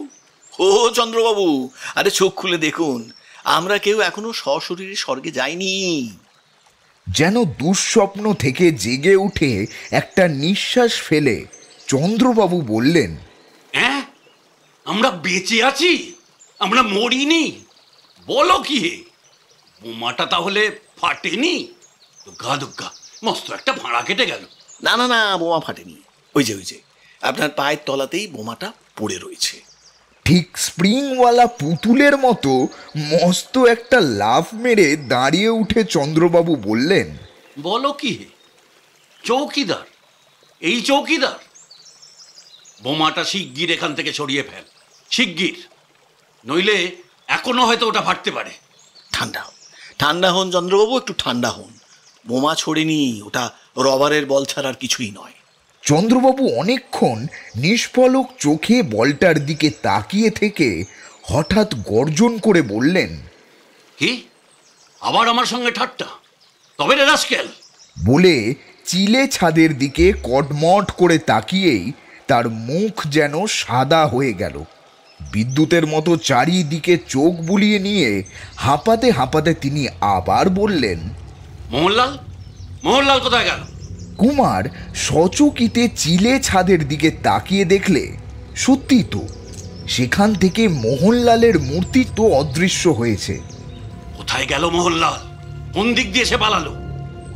ও চন্দ্রবাবু, আরে চোখ খুলে দেখুন, আমরা কেউ এখনো সশরীরে স্বর্গে যাইনি। যেন দুঃস্বপ্ন থেকে জেগে উঠে একটা নিঃশ্বাস ফেলে চন্দ্রবাবু বললেন, হ্যাঁ, আমরা বেঁচে আছি, আমরা মরিনি। বলো কি হে, বোমাটা তাহলে ফাটেনি? দুগ্গা দুগ্গা, মস্ত একটা ভাড়া কেটে গেল। না না না, বোমা ফাটেনি। ওই যে আপনার পায়ের তলাতেই বোমাটা পড়ে রয়েছে। ঠিক স্প্রিংওয়ালা পুতুলের মতো মস্ত একটা লাফ মেরে দাঁড়িয়ে উঠে চন্দ্রবাবু বললেন, বলো কি হে, চৌকিদার? এই চৌকিদার? বোমাটা শিগগির এখান থেকে সরিয়ে ফেল, শিগগির, নইলে এখনো হয়তো ওটা ফাটতে পারে। ঠান্ডা হন চন্দ্রবাবু, একটু ঠান্ডা হন। বোমা ছোড়েনি, ওটা রবারের বল ছাড়ার কিছুই নয়। চন্দ্রবাবু অনেকক্ষণ নিষ্পলক চোখে বলটার দিকে তাকিয়ে থেকে হঠাৎ গর্জন করে বললেন, কি, আবার আমার সঙ্গে ঠাট্টা? তবে রে রাস্কেল! বলে চিলে ছাদের দিকে কটমট করে তাকিয়েই তার মুখ যেন সাদা হয়ে গেল। বিদ্যুতের মতো চারিদিকে চোখ বুলিয়ে নিয়ে হাঁপাতে হাঁপাতে তিনি আবার বললেন, মোহনলাল, মোহনলাল কোথায় গেল? কুমার সচকিতে চিলে ছাদের দিকে তাকিয়ে দেখলে সত্যি তো সেখান থেকে মোহনলালের মূর্তি তো অদৃশ্য হয়েছে। কোথায় গেল মোহনলাল? কোন দিক দিয়ে সে পালালো?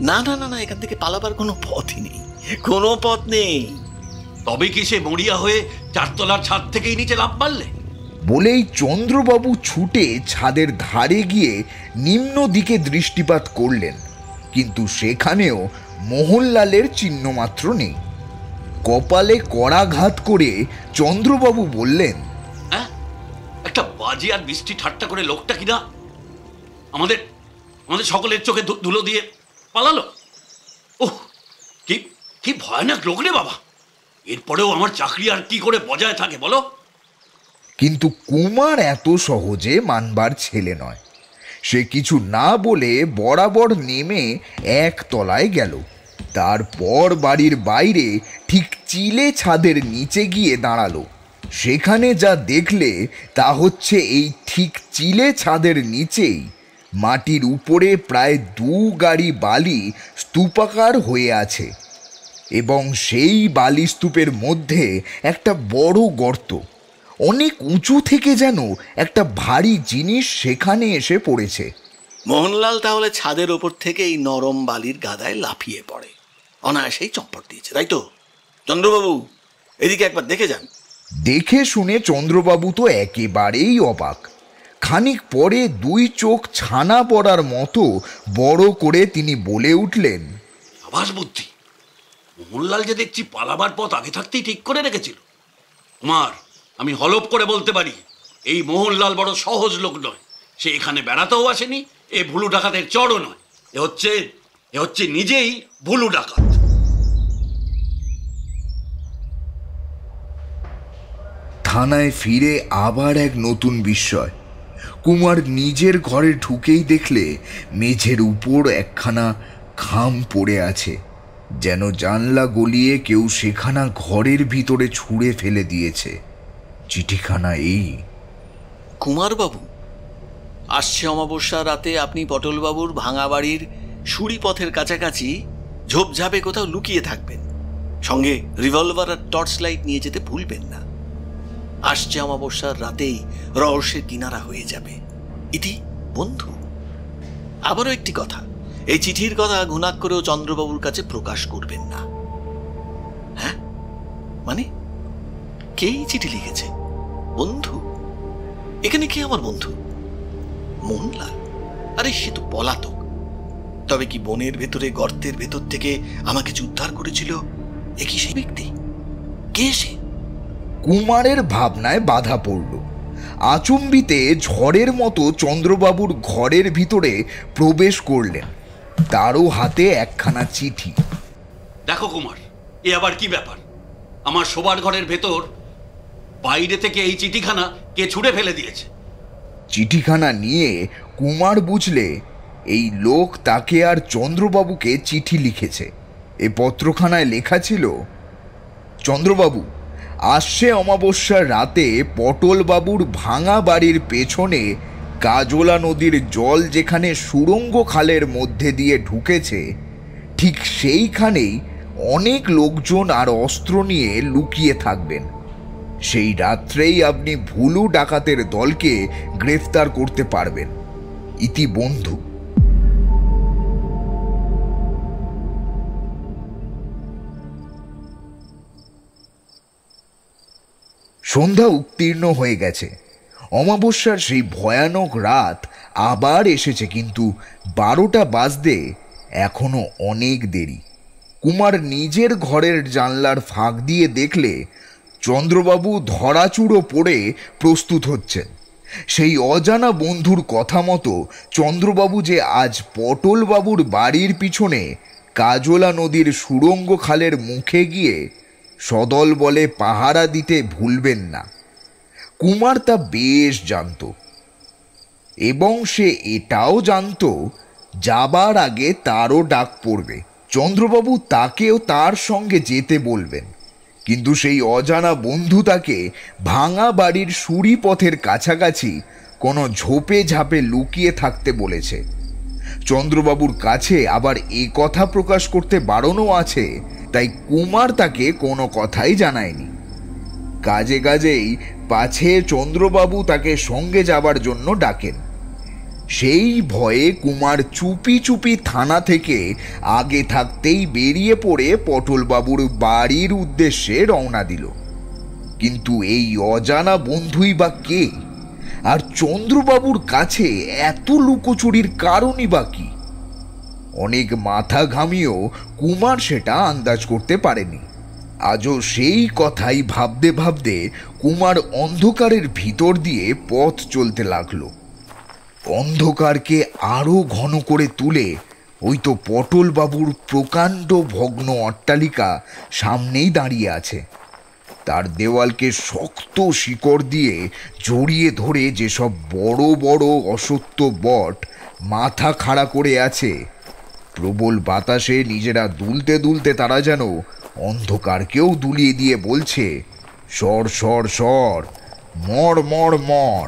না না না না, এখান থেকে পালাবার কোনো পথই নেই, কোনো পথ নেই। তবে কি সে মরিয়া হয়ে চারতলার ছাদ থেকেই নিচে লাফ মারলে? বলেই চন্দ্রবাবু ছুটে ছাদের ধারে গিয়ে নিম্ন দিকে দৃষ্টিপাত করলেন, কিন্তু সেখানেও মোহনলালের চিহ্নমাত্র নেই। কপালে করাঘাত করে চন্দ্রবাবু বললেন, হ্যাঁ, একটা বাজি আর বৃষ্টি ঠাট্টা করে লোকটা কিনা আমাদের আমাদের সকলের চোখে ধুলো দিয়ে পালালো। ওহ, কি কি ভয়ানক লোক রে বাবা! এরপরেও আমার চাকরি আর কি করে বজায় থাকে বলো? কিন্তু কুমার এত সহজে মানবার ছেলে নয়। সে কিছু না বলে বরাবর নেমে এক তলায় গেল তারপর বাড়ির বাইরে ঠিক চিলে ছাদের নিচে গিয়ে দাঁড়ালো। সেখানে যা দেখলে তা হচ্ছে, এই ঠিক চিলে ছাদের নিচেই মাটির উপরে প্রায় 2 গাড়ি বালি স্তূপাকার হয়ে আছে, এবং সেই বালি স্তূপের মধ্যে একটা বড় গর্ত। অনেক উঁচু থেকে যেন একটা ভারী জিনিস সেখানে এসে পড়েছে। মোহনলাল তাহলে ছাদের ওপর থেকে এই নরম বালির গাদায় লাফিয়ে পড়ে, অনায়াসেই চম্পট দিয়েছে, তাই তো? চন্দ্রবাবু, এদিকে একবার দেখে যান। দেখে শুনে চন্দ্রবাবু তো একেবারেই অবাক। খানিক পরে 2 চোখ ছানা পড়ার মতো বড় করে তিনি বলে উঠলেন, আভাস বুদ্ধি! মোহনলাল যে দেখছি পালাবার পথ আগে থাকতেই ঠিক করে রেখেছিল। কুমার, আমি হলপ করে বলতে পারি, এই মোহনলাল বড় সহজ লোক নয়। সে এখানে বেড়াতেও আসেনি, এ ভুলু ডাকাতের চড়ও নয়। এ হচ্ছে নিজেই ভুলু ডাকাত। থানায় ফিরে আবার এক নতুন বিস্ময়। কুমার নিজের ঘরে ঢুকেই দেখলে মেঝের উপর একখানা খাম পড়ে আছে, যেন জানলা গলিয়ে কেউ সেখানা ঘরের ভিতরে ছুঁড়ে ফেলে দিয়েছে। চিঠিখানা এই: কুমারবাবু, আসছে অমাবস্যার রাতে আপনি পটলবাবুর ভাঙা বাড়ির সুড়ি পথের কাছাকাছি ঝোপঝাপে কোথাও লুকিয়ে থাকবেন। সঙ্গে রিভলভার আর টর্চ লাইট নিয়ে যেতে ভুলবেন না। আসছে অমাবস্যার রাতেই রহস্যের কিনারা হয়ে যাবে। ইতি বন্ধু। আবারও একটি কথা, এই চিঠির কথা ঘুণাক করেও চন্দ্রবাবুর কাছে প্রকাশ করবেন না। হ্যাঁ, মানে কেই চিঠি লিখেছে? বন্ধু? এখানে কে আমার বন্ধু? মোহনলাল? আরে সে তো পলাতক। তবে কি বনের ভেতরে গর্তের ভেতর থেকে আমাকে উদ্ধার করেছিল এ কি সেই ব্যক্তি? কে সে? কুমারের ভাবনায় বাধা পড়ল। আচম্বিতে ঝড়ের মতো চন্দ্রবাবুর ঘরের ভিতরে প্রবেশ করলেন। তারও হাতে একখানা চিঠি। দেখো কুমার, এ আবার কি ব্যাপার? আমার শোবার ঘরের ভেতর বাইরে থেকে এই চিঠিখানা কে ছুঁড়ে ফেলে দিয়েছে? চিঠিখানা নিয়ে কুমার বুঝলে এই লোক তাকে আর চন্দ্রবাবুকে চিঠি লিখেছে। এ পত্রখানায় লেখা ছিল, চন্দ্রবাবু, আসছে অমাবস্যার রাতে পটলবাবুর ভাঙা বাড়ির পেছনে কাজলা নদীর জল যেখানে সুড়ঙ্গ খালের মধ্যে দিয়ে ঢুকেছে, ঠিক সেইখানেই অনেক লোকজন আর অস্ত্র নিয়ে লুকিয়ে থাকবেন। সেই রাত্রেই আপনি ভুলু ডাকাতের দলকে গ্রেফতার করতে পারবেন। ইতি বন্ধু। সন্ধ্যা উত্তীর্ণ হয়ে গেছে। অমাবস্যার সেই ভয়ানক রাত আবার এসেছে, কিন্তু 12টা বাজতে এখনো অনেক দেরি। কুমার নিজের ঘরের জানলার ফাঁক দিয়ে দেখলে চন্দ্রবাবু ধরাচুড়ো পড়ে প্রস্তুত হচ্ছেন। সেই অজানা বন্ধুর কথা মতো চন্দ্রবাবু যে আজ পটলবাবুর বাড়ির পিছনে কাজলা নদীর সুড়ঙ্গ খালের মুখে গিয়ে সদল বলে পাহারা দিতে ভুলবেন না, কুমার তা বেশ জানত। এবং সে এটাও জানত যাবার আগে তারও ডাক পড়বে, চন্দ্রবাবু তাকেও তার সঙ্গে যেতে বলবেন। কিন্তু সেই অজানা বন্ধু তাকে ভাঙা বাড়ির সুড়ি পথের কাছাকাছি কোনো ঝোপে ঝাপে লুকিয়ে থাকতে বলেছে। চন্দ্রবাবুর কাছে আবার এ কথা প্রকাশ করতে বারণও আছে, তাই কুমার তাকে কোনো কথাই জানায়নি। কাজে কাজেই পাছে চন্দ্রবাবু তাকে সঙ্গে যাবার জন্য ডাকেন। সেই ভয়ে কুমার চুপি চুপি থানা থেকে আগে থাকতেই বেরিয়ে পড়ে পটলবাবুর বাড়ির উদ্দেশ্যে রওনা দিল। কিন্তু এই অজানা বন্ধুই বা কে, আর চন্দ্রবাবুর কাছে এত লুকোচুরির কারণই বা কি? অনেক মাথা ঘামিয়েও কুমার সেটা আন্দাজ করতে পারেনি। আজও সেই কথাই ভাবতে ভাবতে কুমার অন্ধকারের ভিতর দিয়ে পথ চলতে লাগলো। অন্ধকারকে আরো ঘন করে তুলে ওই তো পটলবাবুর প্রকাণ্ড ভগ্ন অট্টালিকা সামনেই দাঁড়িয়ে আছে। তার দেওয়ালকে শক্ত শিকড় দিয়ে জড়িয়ে ধরে যেসব বড় বড় অশ্বত্থ বট মাথা খাড়া করে আছে, প্রবল বাতাসে নিজেরা দুলতে দুলতে তারা যেন অন্ধকারকেও দুলিয়ে দিয়ে বলছে, সর সর সর, মর মর মর।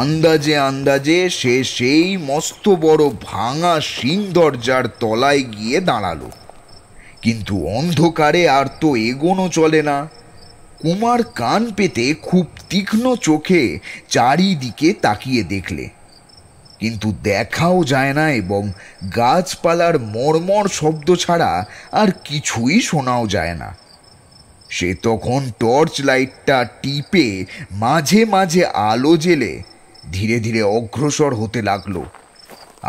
আন্দাজে আন্দাজে সে সেই মস্ত বড় ভাঙা সিং দরজার তলায় গিয়ে দাঁড়ালো। কিন্তু অন্ধকারে আর তো এগোনো চলে না। কুমার কান পেতে খুব তীক্ষ্ণ চোখে চারিদিকে তাকিয়ে দেখলে, কিন্তু দেখাও যায় না এবং গাছপালার মর্মর শব্দ ছাড়া আর কিছুই শোনাও যায় না। সে তখন টর্চ লাইটটা টিপে মাঝে মাঝে আলো জেলে ধীরে ধীরে অগ্রসর হতে লাগলো।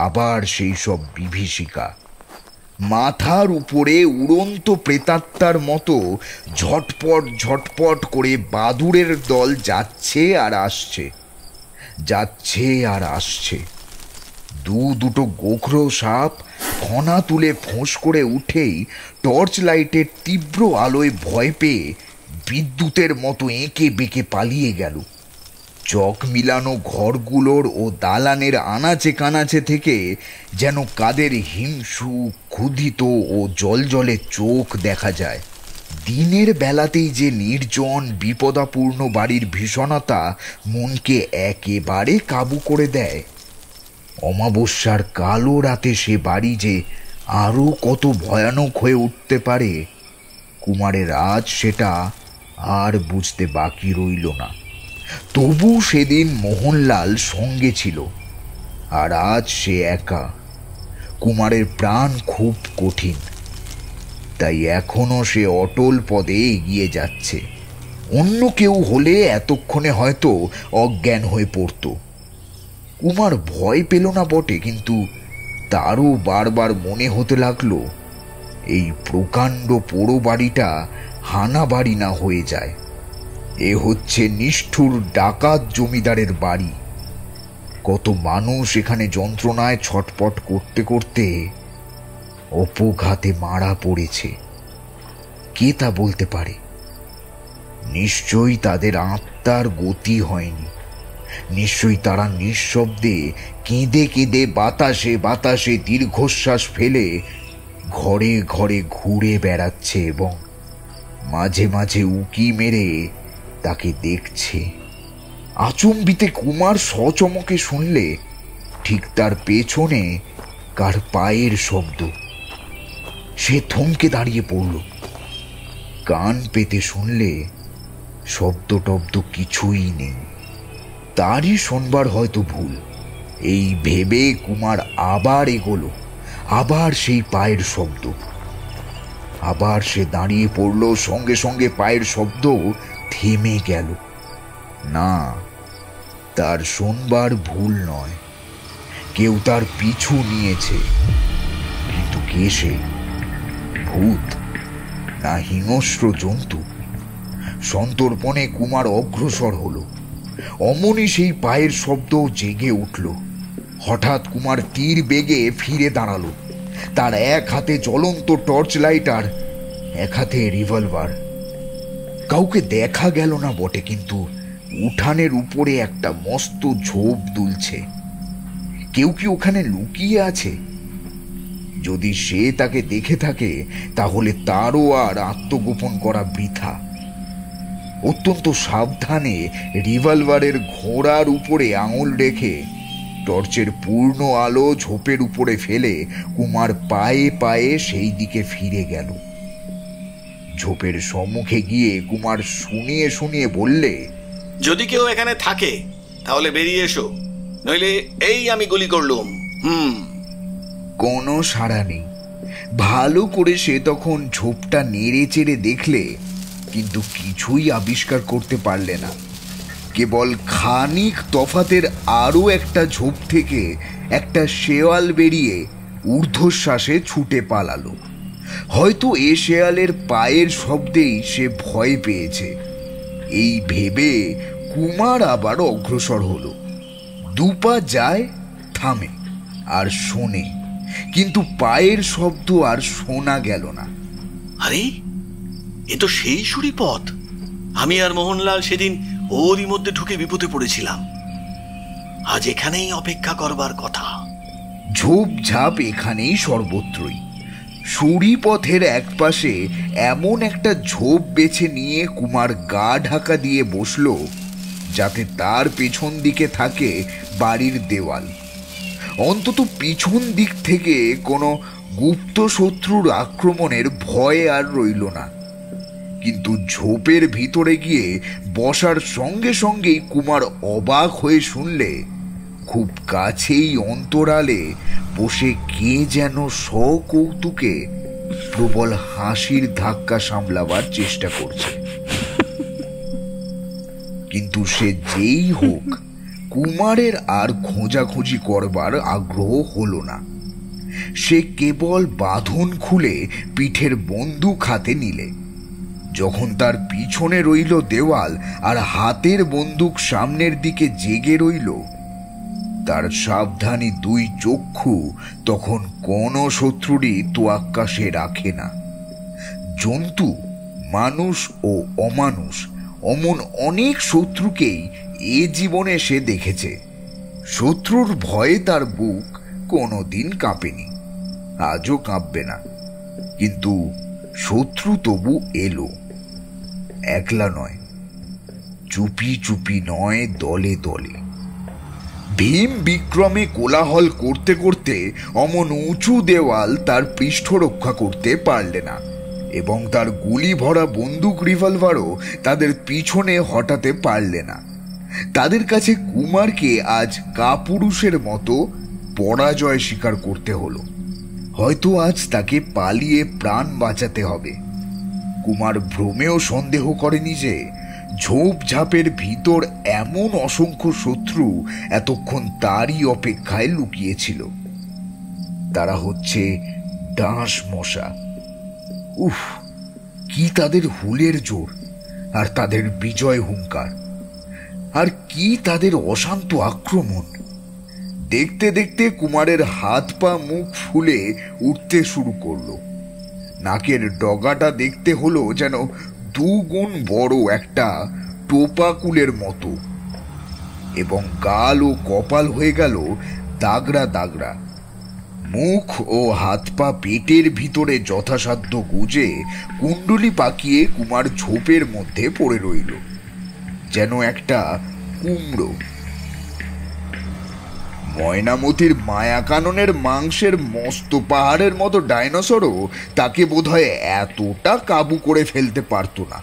আবার সেই সব বিভীষিকা, মাথার উপরে উড়ন্ত প্রেতাত্মার মতো ঝটপট ঝটপট করে বাদুড়ের দল যাচ্ছে আর আসছে, যাচ্ছে আর আসছে। দুটো গোখরো সাপ ফনা তুলে ফোঁস করে উঠেই টর্চ লাইটের তীব্র আলোয় ভয় পেয়ে বিদ্যুতের মতো এঁকে বেঁকে পালিয়ে গেল। চক মিলানো ঘরগুলোর ও দালানের আনাচে কানাচে থেকে যেন কাদের হিংসু ক্ষুধিত ও জলজলে চোখ দেখা যায়। দিনের বেলাতেই যে নির্জন বিপদাপূর্ণ বাড়ির ভীষণতা মনকে একেবারে কাবু করে দেয়, অমাবস্যার কালো রাতে সে বাড়ি যে আরও কত ভয়ানক হয়ে উঠতে পারে কুমারের আজ সেটা আর বুঝতে বাকি রইল না। তবু সেদিন মোহনলাল সঙ্গে ছিল, আর আজ সে একা। কুমারের প্রাণ খুব কঠিন, তাই এখনো সে অটল পদে এগিয়ে যাচ্ছে। অন্য কেউ হলে এতক্ষণে হয়তো অজ্ঞান হয়ে পড়ত। কুমার ভয় পেল না বটে, কিন্তু তারও বারবার মনে হতে লাগলো এই প্রকাণ্ড পোড়ো বাড়িটা হানা বাড়ি না হয়ে যায়। এ হচ্ছে নিষ্ঠুর ডাকাত জমিদারের বাড়ি। কত মানুষ এখানে যন্ত্রণায় ছটপট করতে করতে অপঘাতে মারা পড়েছে, কে তা বলতে পারে? নিশ্চয়ই তাদের আত্মার গতি হয়নি। নিশ্চয়ই তারা নিঃশব্দে কেঁদে কেঁদে বাতাসে বাতাসে দীর্ঘশ্বাস ফেলে ঘরে ঘরে ঘুরে বেড়াচ্ছে এবং মাঝে মাঝে উকি মেরে তাকে দেখছে। আচম্বিতে কুমার সচমকে শুনলে ঠিক তার পেছনে কার পায়ের শব্দ। সে থমকে দাঁড়িয়ে পড়ল। কান পেতে শুনলে শব্দ টব্দ কিছুই নেই, তারই শোনবার হয়তো ভুল। এই ভেবে কুমার আবার এগোলো। আবার সেই পায়ের শব্দ। আবার সে দাঁড়িয়ে পড়ল। সঙ্গে সঙ্গে পায়ের শব্দ থেমে গেল। না, তার শোনবার ভুল নয়, কেউ তার পিছু নিয়েছে। কিন্তু কে সে? ভূত না হিংস্র জন্তু? সন্তর্পণে কুমার অগ্রসর হলো। অমনি সেই পায়ের শব্দ জেগে উঠল। হঠাৎ কুমার তীর বেগে ফিরে দাঁড়ালো। তার এক হাতে জ্বলন্ত টর্চ লাইট আর এক হাতে রিভলভার। কাউকে দেখা গেল না বটে, কিন্তু উঠানের উপরে একটা মস্ত ঝোপ দুলছে। কেউ কি ওখানে লুকিয়ে আছে? যদি সে তাকে দেখে থাকে তাহলে তারও আর আত্মগোপন করা বৃথা। অত্যন্ত সাবধানে রিভলভারের ঘোড়ার উপরে আঙুল রেখে টর্চের পূর্ণ আলো ঝোপের উপরে ফেলে কুমার পায়ে পায়ে সেই দিকে ফিরে গেল। ঝোপের সম্মুখে গিয়ে কুমার শুনিয়ে শুনিয়ে বললে, যদি কেউ এখানে থাকে তাহলে বেরিয়ে এসো, নইলে এই আমি গুলি করলুম। কোনো সাড়া নেই। ভালো করে সে তখন ঝোপটা নেড়ে চেড়ে দেখলে, কিন্তু কিছুই আবিষ্কার করতে পারলে না। কেবল খানিক তফাতের আরও একটা ঝোপ থেকে একটা শেয়াল বেরিয়ে ঊর্ধ্বশ্বাসে ছুটে পালালো। হয়তো এ শেয়ালের পায়ের শব্দেই সে ভয় পেয়েছে। এই ভেবে কুমার আবার অগ্রসর হলো। দুপা যায়, থামে আর শোনে, কিন্তু পায়ের শব্দ আর শোনা গেল না। আরে, এ তো সেই সুরি পথ। আমি আর মোহনলাল সেদিন ওরই মধ্যে ঢুকে বিপদে পড়েছিলাম। আজ এখানেই অপেক্ষা করবার কথা। ঝোপঝাপ এখানেই সর্বত্রই। সুড়িপথের একপাশে এমন একটা ঝোপ বেছে নিয়ে কুমার গা ঢাকা দিয়ে বসলো, যাতে তার পেছন দিকে থাকে বাড়ির দেওয়াল। অন্তত পিছন দিক থেকে কোনো গুপ্ত শত্রুর আক্রমণের ভয় আর রইল না। কিন্তু ঝোপের ভিতরে গিয়ে বসার সঙ্গে সঙ্গেই কুমার অবাক হয়ে শুনলে খুব কাছেই অন্তরালে বসে কে যেন সকৌতুকে প্রবল হাসির ধাক্কা সামলাবার চেষ্টা করছে। কিন্তু সে যেই হোক, কুমারের আর খোঁজাখুঁজি করবার আগ্রহ হলো না। সে কেবল বাঁধন খুলে পিঠের বন্দুক হাতে নিলে। যখন তার পিছনে রইল দেওয়াল আর হাতের বন্দুক সামনের দিকে জেগে রইল, তার সাবধানী দুই চক্ষু তখন কোনো শত্রুরই তোয়াক্কা সে রাখে না। জন্তু, মানুষ ও অমানুষ অমন অনেক শত্রুকেই এ জীবনে সে দেখেছে। শত্রুর ভয়ে তার বুক কোনোদিন কাঁপেনি, আজও কাঁপবে না। কিন্তু শত্রু তবু এলো, একলা নয়, চুপি চুপি নয়, দলে দলে। ভীম বিক্রমে কোলাহল করতে করতে অমন উঁচু দেওয়াল তার পৃষ্ঠ রক্ষা করতে পারলে না, এবং তার গুলি ভরা বন্দুক রিভলভারও তাদের পিছনে হটাতে পারলে না। তাদের কাছে কুমারকে আজ কাপুরুষের মতো পরাজয় স্বীকার করতে হলো। হয়তো আজ তাকে পালিয়ে প্রাণ বাঁচাতে হবে। কুমার ভ্রমেও সন্দেহ করেনি যে ঝোপঝাপের ভিতর এমন অসংখ্য শত্রু এতক্ষণ তারই অপেক্ষায় লুকিয়েছিল। তারা হচ্ছে ডাঁশ মশা। উফ, কি তাদের হুলের জোর, আর তাদের বিজয় হুঙ্কার, আর কি তাদের অশান্ত আক্রমণ! দেখতে দেখতে কুমারের হাত পা মুখ ফুলে উঠতে শুরু করলো। নাকের ডগাটা দেখতে হলো যেন দুগুণ বড় একটা টোপাকুলের মতো, এবং গাল ও কপাল হয়ে গেল দাগড়া দাগড়া। মুখ ও হাত পা পেটের ভিতরে যথাসাধ্য গুজে কুণ্ডলি পাকিয়ে কুমার ঝোপের মধ্যে পড়ে রইল, যেন একটা কুমড়ো। ময়নামতির মায়াকাননের মাংসের মস্ত পাহাড়ের মতো ডাইনোসরও তাকে বোধহয় এতটা কাবু করে ফেলতে পারত না।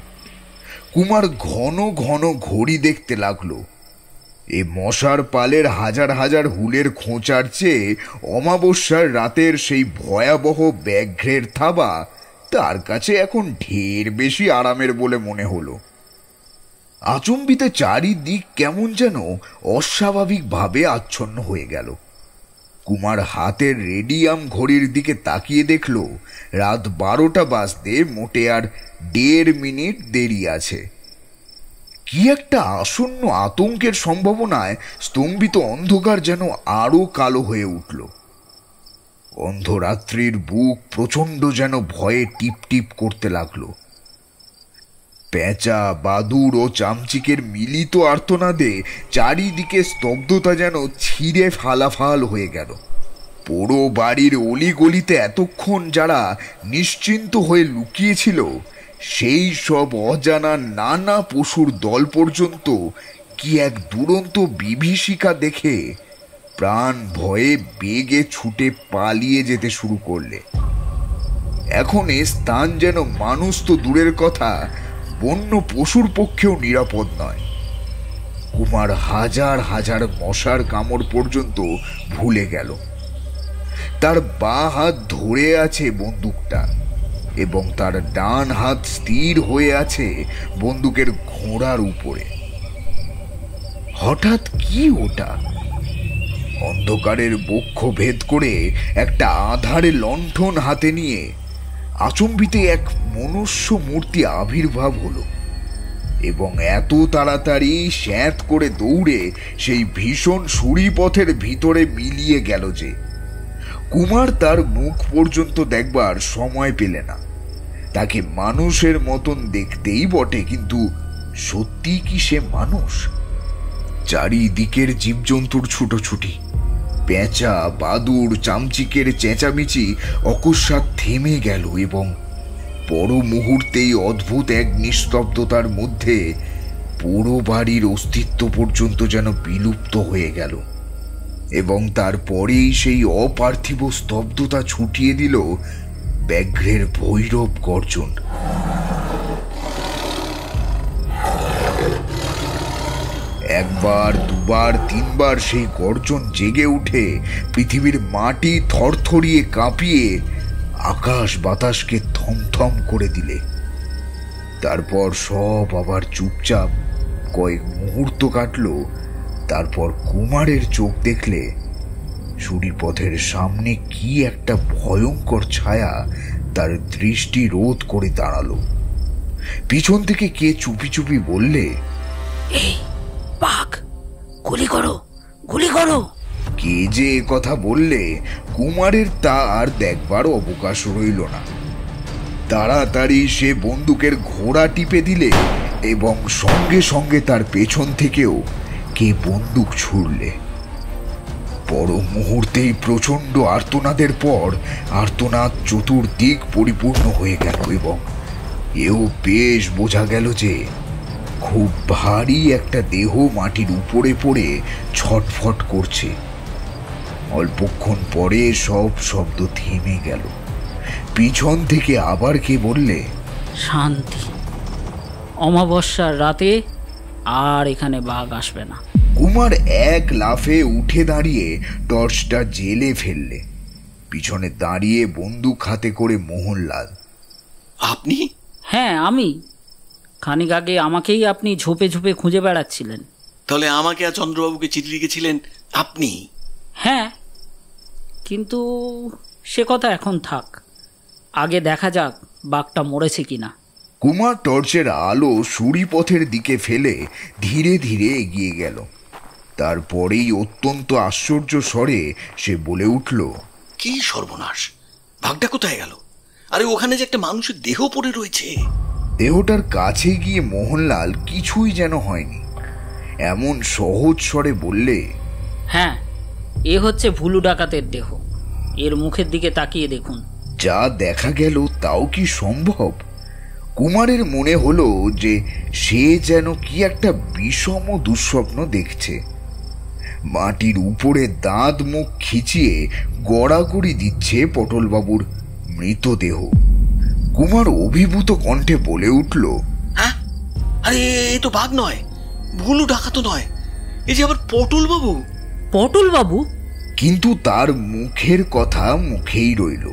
কুমার ঘন ঘন ঘড়ি দেখতে লাগলো। এ মশার পালের হাজার হাজার হুলের খোঁচার চেয়ে অমাবস্যার রাতের সেই ভয়াবহ ব্যাঘ্রের থাবা তার কাছে এখন ঢের বেশি আরামের বলে মনে হলো। আচম্বিতে চারিদিক কেমন যেন অস্বাভাবিকভাবে আচ্ছন্ন হয়ে গেল। কুমার হাতের রেডিয়াম ঘড়ির দিকে তাকিয়ে দেখল রাত 12টা বাজতে মোটে আর 1.5 মিনিট দেরি আছে। কি একটা আসন্ন আতঙ্কের সম্ভাবনায় স্তম্ভিত অন্ধকার যেন আরো কালো হয়ে উঠল। অন্ধরাত্রির বুক প্রচণ্ড যেন ভয়ে টিপ টিপ করতে লাগলো। পেঁচা, বাদুর ও চামচিকের মিলিত আর্তনাদে চারিদিকে স্তব্ধতা যেন ছিঁড়ে ফালাফাল হয়ে গেল। পোড়ো বাড়ির অলিগলিতে এতক্ষণ যারা নিশ্চিন্ত হয়ে লুকিয়েছিল, সেই সব অজানা নানা পশুর দল পর্যন্ত কি এক দুরন্ত বিভীষিকা দেখে প্রাণ ভয়ে বেগে ছুটে পালিয়ে যেতে শুরু করলে। এখন এ স্থান যেন মানুষ তো দূরের কথা, বন্য পশুর পক্ষেও নিরাপদ নয়। কুমার হাজার হাজার মশার কামড় পর্যন্ত ভুলে গেল। তার বাঁ হাত ধরে আছে বন্দুকটা, এবং তার ডান হাত স্থির হয়ে আছে বন্দুকের ঘোড়ার উপরে। হঠাৎ কি ওটা? অন্ধকারের বক্ষ ভেদ করে একটা আধারে লণ্ঠন হাতে নিয়ে আচম্বিতে এক মনুষ্য মূর্তি আবির্ভাব হলো, এবং এত তাড়াতাড়ি স্যাঁত করে দৌড়ে সেই ভীষণ সুড়িপথের ভিতরে মিলিয়ে গেল যে কুমার তার মুখ পর্যন্ত দেখবার সময় পেলে না। তাকে মানুষের মতন দেখতেই বটে, কিন্তু সত্যি কি সে মানুষ? চারিদিকের জীবজন্তুর ছুটোছুটি, পেঁচা, বাদুড়, চামচিকের চেঁচামেচি অকস্মাৎ থেমে গেল এবং পর মুহূর্তেই অদ্ভুত এক নিস্তব্ধতার মধ্যে পুরো বাড়ির অস্তিত্ব পর্যন্ত যেন বিলুপ্ত হয়ে গেল। এবং তারপরেই সেই অপার্থিব স্তব্ধতা ছুটিয়ে দিল ব্যাঘ্রের ভৈরব গর্জন। একবার, দুবার, তিনবার সেই গর্জন জেগে উঠে পৃথিবীর মাটি থরথরিয়ে কাঁপিয়ে আকাশ বাতাসকে থমথম করে দিলে। তারপর সব আবার চুপচাপ। কয়েক মুহূর্ত কাটল। তারপর কুমারের চোখ দেখলে সুড়িপথের সামনে কি একটা ভয়ঙ্কর ছায়া তার দৃষ্টি রোধ করে দাঁড়ালো। পিছন থেকে কে চুপি চুপি বললে, এই বাঘ, গুলি করো, গুলি করো। কে যে কথা বললে কুমারের তা আর দেখবার অবকাশ রইল না। তাড়াতাড়ি সে বন্দুকের ঘোড়া টিপে দিলে এবং সঙ্গে সঙ্গে তার পেছন থেকেও কে বন্দুক ছুড়লে। পর মুহূর্তেই প্রচণ্ড আর্তনাদের পর আর্তনাদ চতুর্দিক পরিপূর্ণ হয়ে গেল এবং এও বেশ বোঝা গেল যে খুব ভারী একটা দেহ মাটির উপরে পড়ে ছটফট করছে। অল্পক্ষণ পরে সব শব্দ থেমে গেল। পিছন থেকে আবার কে বললে, শান্তি, অমাবস্যার রাতে আর এখানে বাঘ আসবে না। কুমার এক লাফে উঠে দাঁড়িয়ে টর্চটা জেলে ফেললে। পিছনে দাঁড়িয়ে বন্দুক হাতে করে মোহনলাল। আপনি? হ্যাঁ, আমি। খানিক আগে আমাকেই আপনি ঝোপে ঝোপে খুঁজে বেড়াচ্ছিলেন। তাহলে আমাকে আর চন্দ্রবাবুকে চিঠি লিখেছিলেন আপনি? হ্যাঁ, কিন্তু সে কথা এখন থাক। আগে দেখা যাক বাঘটা মরেছে কিনা। কুমার টর্চের আলো সুড়িপথের দিকে ফেলে ধীরে ধীরে এগিয়ে গেল। তারপরেই অত্যন্ত আশ্চর্য স্বরে সে বলে উঠল, কি সর্বনাশ! ভাগটা কোথায় গেল? আরে ওখানে যে একটা মানুষের দেহ পড়ে রয়েছে। দেহটার কাছে গিয়ে মোহনলাল কিছুই যেন হয়নি এমন সহজ স্বরে বললে, হ্যাঁ, এ হচ্ছে ভুলু ডাকাতের দেহ। এর মুখের দিকে তাকিয়ে দেখুন। যা দেখা গেল তাও কি সম্ভব? কুমারের মনে হলো যে সে যেন কি একটা বিষম দুঃস্বপ্ন দেখছে। মাটির উপরে দাঁত মুখ খিচিয়ে গড়াগড়ি দিচ্ছে পটলবাবুর মৃতদেহ। কুমার অভিভূত কণ্ঠে বলে উঠল, হ্যাঁ, আরে এ তো বাঘ নয়, ভুলু ডাকাতও নয়, এ যে আবার পটলবাবু। পটলবাবু? কিন্তু তার মুখের কথা মুখেই রইল।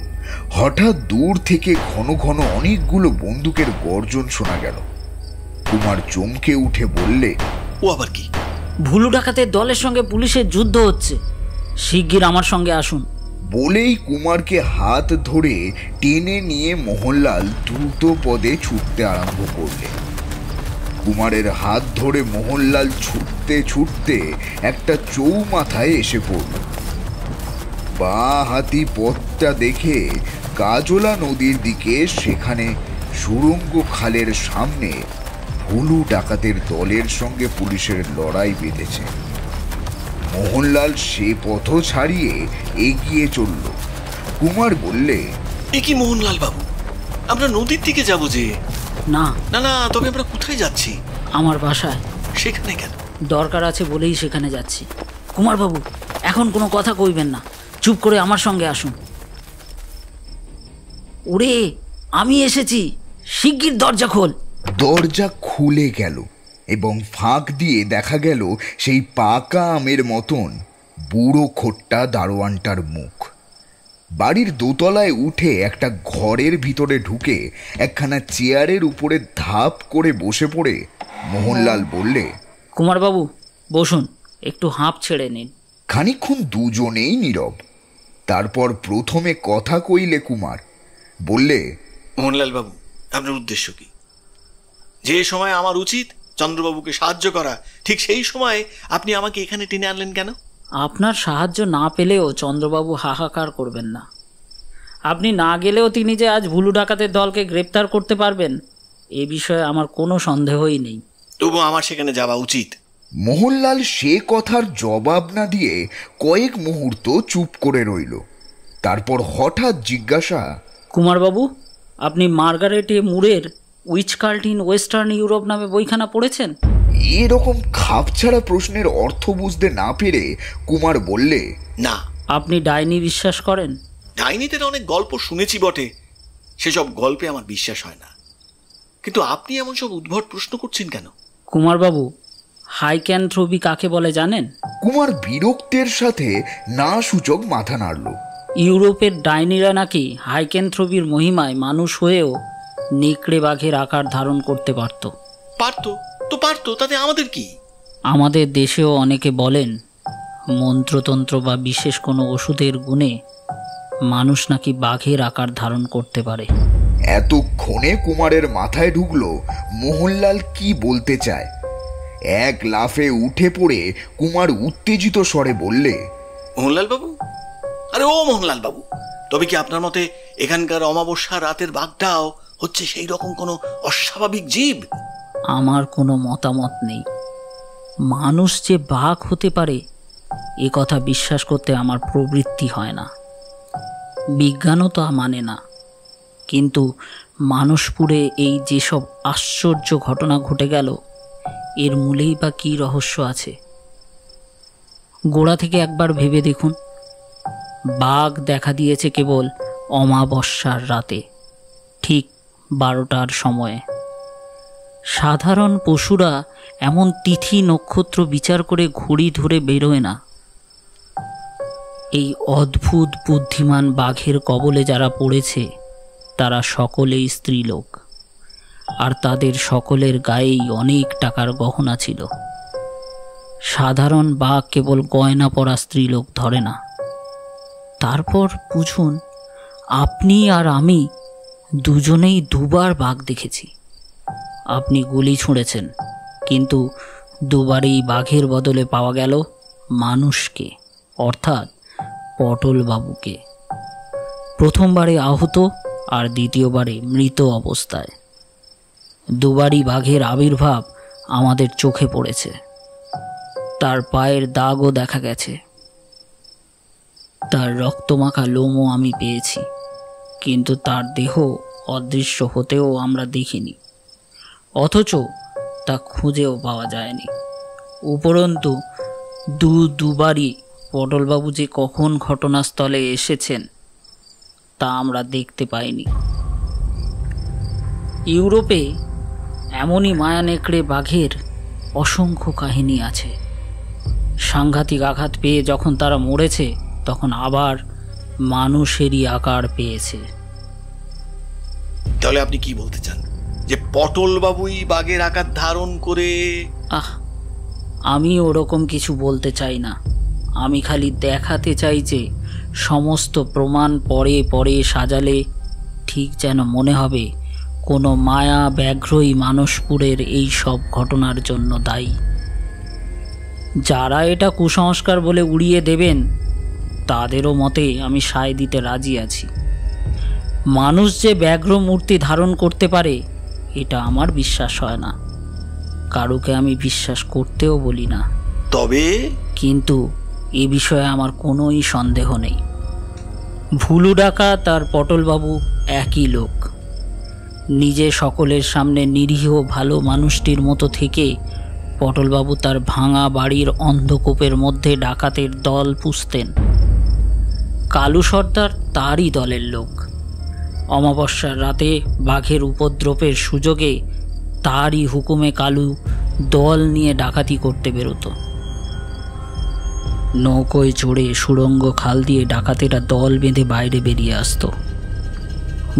হঠাৎ দূর থেকে ঘন ঘন অনেকগুলো বন্দুকের গর্জন শোনা গেল। কুমার চমকে উঠে বললে, ও আবার কি? ভুলু ডাকাতের দলের সঙ্গে পুলিশের যুদ্ধ হচ্ছে, শিগগির আমার সঙ্গে আসুন। বলেই কুমারকে হাত ধরে টেনে নিয়ে মোহনলাল দ্রুত পদে ছুটতে আরম্ভ করলে। কুমারের হাত ধরে মোহনলাল ছুটতে ছুটতে একটা চৌমাথায় এসে পড়ল। বাঁ হাতি পথটা দেখে কাজলা নদীর দিকে সেখানে সুড়ঙ্গ খালের সামনে ভুলু ডাকাতের দলের সঙ্গে পুলিশের লড়াই বেঁধেছে। মোহনলাল সে পথ ছাড়িয়ে এগিয়ে চলল। কুমার বললে, এ কি মোহনলাল বাবু, আমরা নদীর দিকে যাব যে? না না না, তবে আমরা কোথায় যাচ্ছি? আমার বাসায়। সেখানে কেন? দরকার আছে বলেই সেখানে যাচ্ছি। কুমারবাবু, এখন কোনো কথা কইবেন না, চুপ করে আমার সঙ্গে আসুন। ওরে, আমি এসেছি, শিগগির দরজা খোল। দরজা খুলে গেল এবং ফাঁক দিয়ে দেখা গেল সেই পাকা আমের মতন বুড়ো খোট্টা দারোয়ানটার মুখ। বাড়ির দোতলায় উঠে একটা ঘরের ভিতরে ঢুকে একখানা চেয়ারের উপরে ধাপ করে বসে পড়ে মোহনলাল বললে, কুমারবাবু বসুন, একটু হাঁপ ছেড়ে নিন। খানিকক্ষণ দুজনেই নীরব। তারপর প্রথমে কথা কইলে কুমার বললে, মোহনলাল বাবু, আপনার উদ্দেশ্য কি? যে সময় আমার উচিত চন্দ্রবাবুকে সাহায্য করা, ঠিক সেই সময় আপনি আমাকে এখানে টেনে আনলেন কেন? আপনার সাহায্য না পেলেও চন্দ্রবাবু হাহাকার করবেন না। আপনি না গেলেও তিনি যে আজ ভুলু ডাকাতের দলকে গ্রেপ্তার করতে পারবেন, এ বিষয়ে আমার কোনো সন্দেহই নেই। তবু আমার সেখানে যাওয়া উচিত। মোহনলাল সে কথার জবাব না দিয়ে কয়েক মুহূর্ত চুপ করে রইল। তারপর হঠাৎ জিজ্ঞাসা, কুমারবাবু, আপনি মার্গারেটে মুরের উইচকাল্ট ইন ওয়েস্টার্ন ইউরোপ নামে বইখানা পড়েছেন? এরকম খাপছাড়া প্রশ্নের অর্থ বুঝতে না পেরে কুমার বললে, না। আপনি ডাইনি বিশ্বাস করেন? ডাইনিদের অনেক গল্প শুনেছি বটে, সেসব গল্পে আমার বিশ্বাস হয় না। কিন্তু আপনি এমন সব উদ্ভট প্রশ্ন করছেন কেন? কুমারবাবু, হাইক্যান্থ্রপি কাকে বলে জানেন? কুমার বিরক্তের সাথে না সূচক মাথা নাড়ল। ইউরোপের ডাইনিরা নাকি হাইক্যান্থ্রপির মহিমায় মানুষ হয়েও নেকড়ে বাঘের আকার ধারণ করতে পারত। পারতো, তাতে আমাদের কি? আমাদের দেশেও অনেকে বলেন মন্ত্রতন্ত্র বা বিশেষ কোনো ওষুধের গুণে মানুষ নাকি বাঘের আকার ধারণ করতে পারে। এতক্ষণে কুমারের মাথায় ঢুকলো মোহনলাল কি বলতে চায়। এক লাফে উঠে পড়ে কুমার উত্তেজিত স্বরে বললে, মোহনলাল বাবু, আরে ও মোহনলাল বাবু, তবে কি আপনার মতে এখানকার অমাবস্যা রাতের বাঘটাও হচ্ছে সেই রকম কোনো অস্বাভাবিক জীব? আমার কোনো মতামত নেই। মানুষ যে বাঘ হতে পারে এ কথা বিশ্বাস করতে আমার প্রবৃত্তি হয় না। বিজ্ঞানও তা মানে না। কিন্তু মানসপুরে এই যেসব আশ্চর্য ঘটনা ঘটে গেল, এর মূলেই বা কী রহস্য আছে? গোড়া থেকে একবার ভেবে দেখুন, বাঘ দেখা দিয়েছে কেবল অমাবস্যার রাতে, ঠিক 12টার সময়ে। সাধারণ পশুরা এমন তিথি নক্ষত্র বিচার করে ঘড়ি ধরে বেরোয় না। এই অদ্ভুত বুদ্ধিমান বাঘের কবলে যারা পড়েছে তারা সকলেই স্ত্রীলোক, আর তাদের সকলের গায়েই অনেক টাকার গহনা ছিল। সাধারণ বাঘ কেবল গয়না পরা স্ত্রীলোক ধরে না। তারপর বুঝুন, আপনি আর আমি দুজনেই দুবার বাঘ দেখেছি। আপনি গুলি ছুঁড়েছেন, কিন্তু দুবারই বাঘের বদলে পাওয়া গেল মানুষকে, অর্থাৎ পটলবাবুকে। প্রথমবারে আহত আর দ্বিতীয়বারে মৃত অবস্থায়। দুবারই বাঘের আবির্ভাব আমাদের চোখে পড়েছে। তার পায়ের দাগও দেখা গেছে, তার রক্তমাখা লোমও আমি পেয়েছি, কিন্তু তার দেহ অদৃশ্য হতেও আমরা দেখিনি, অথচ তা খুঁজেও পাওয়া যায়নি। উপরন্তু দুবারই পটলবাবু যে কখন ঘটনাস্থলে এসেছেন তা আমরা দেখতে পাইনি। ইউরোপে এমনই মায়া নেকড়ে বাঘের অসংখ্য কাহিনী আছে। সাংঘাতিক আঘাত পেয়ে যখন তারা মরেছে, তখন আবার মানুষেরই আকার পেয়েছে। তাহলে আপনি কি বলতে চান, যে পটলবাবুই বাঘের আকার ধারণ করে? আমি ওরকম কিছু বলতে চাই না। আমি খালি দেখাতে চাই যে সমস্ত প্রমাণ পরে পরে সাজালে ঠিক যেন মনে হবে কোনো মায়া ব্যাঘ্রই মানসপুরের এই সব ঘটনার জন্য দায়ী। যারা এটা কুসংস্কার বলে উড়িয়ে দেবেন তাদেরও মতে আমি সায় দিতে রাজি আছি। মানুষ যে ব্যাঘ্র মূর্তি ধারণ করতে পারে এটা আমার বিশ্বাস হয় না, কারুকে আমি বিশ্বাস করতেও বলি না। তবে কিন্তু এ বিষয়ে আমার কোনোই সন্দেহ নেই, ভুলু ডাকাত আর পটলবাবু একই লোক। নিজে সকলের সামনে নিরীহ ভালো মানুষটির মতো থেকে পটলবাবু তার ভাঙা বাড়ির অন্ধকূপের মধ্যে ডাকাতের দল পুষতেন। কালু সর্দার তারই দলের লোক। অমাবস্যার রাতে বাঘের উপদ্রবের সুযোগে তারই হুকুমে কালু দল নিয়ে ডাকাতি করতে বেরোতো। নৌকোয় চড়ে সুড়ঙ্গ খাল দিয়ে ডাকাতেরা দল বেঁধে বাইরে বেরিয়ে আসতো।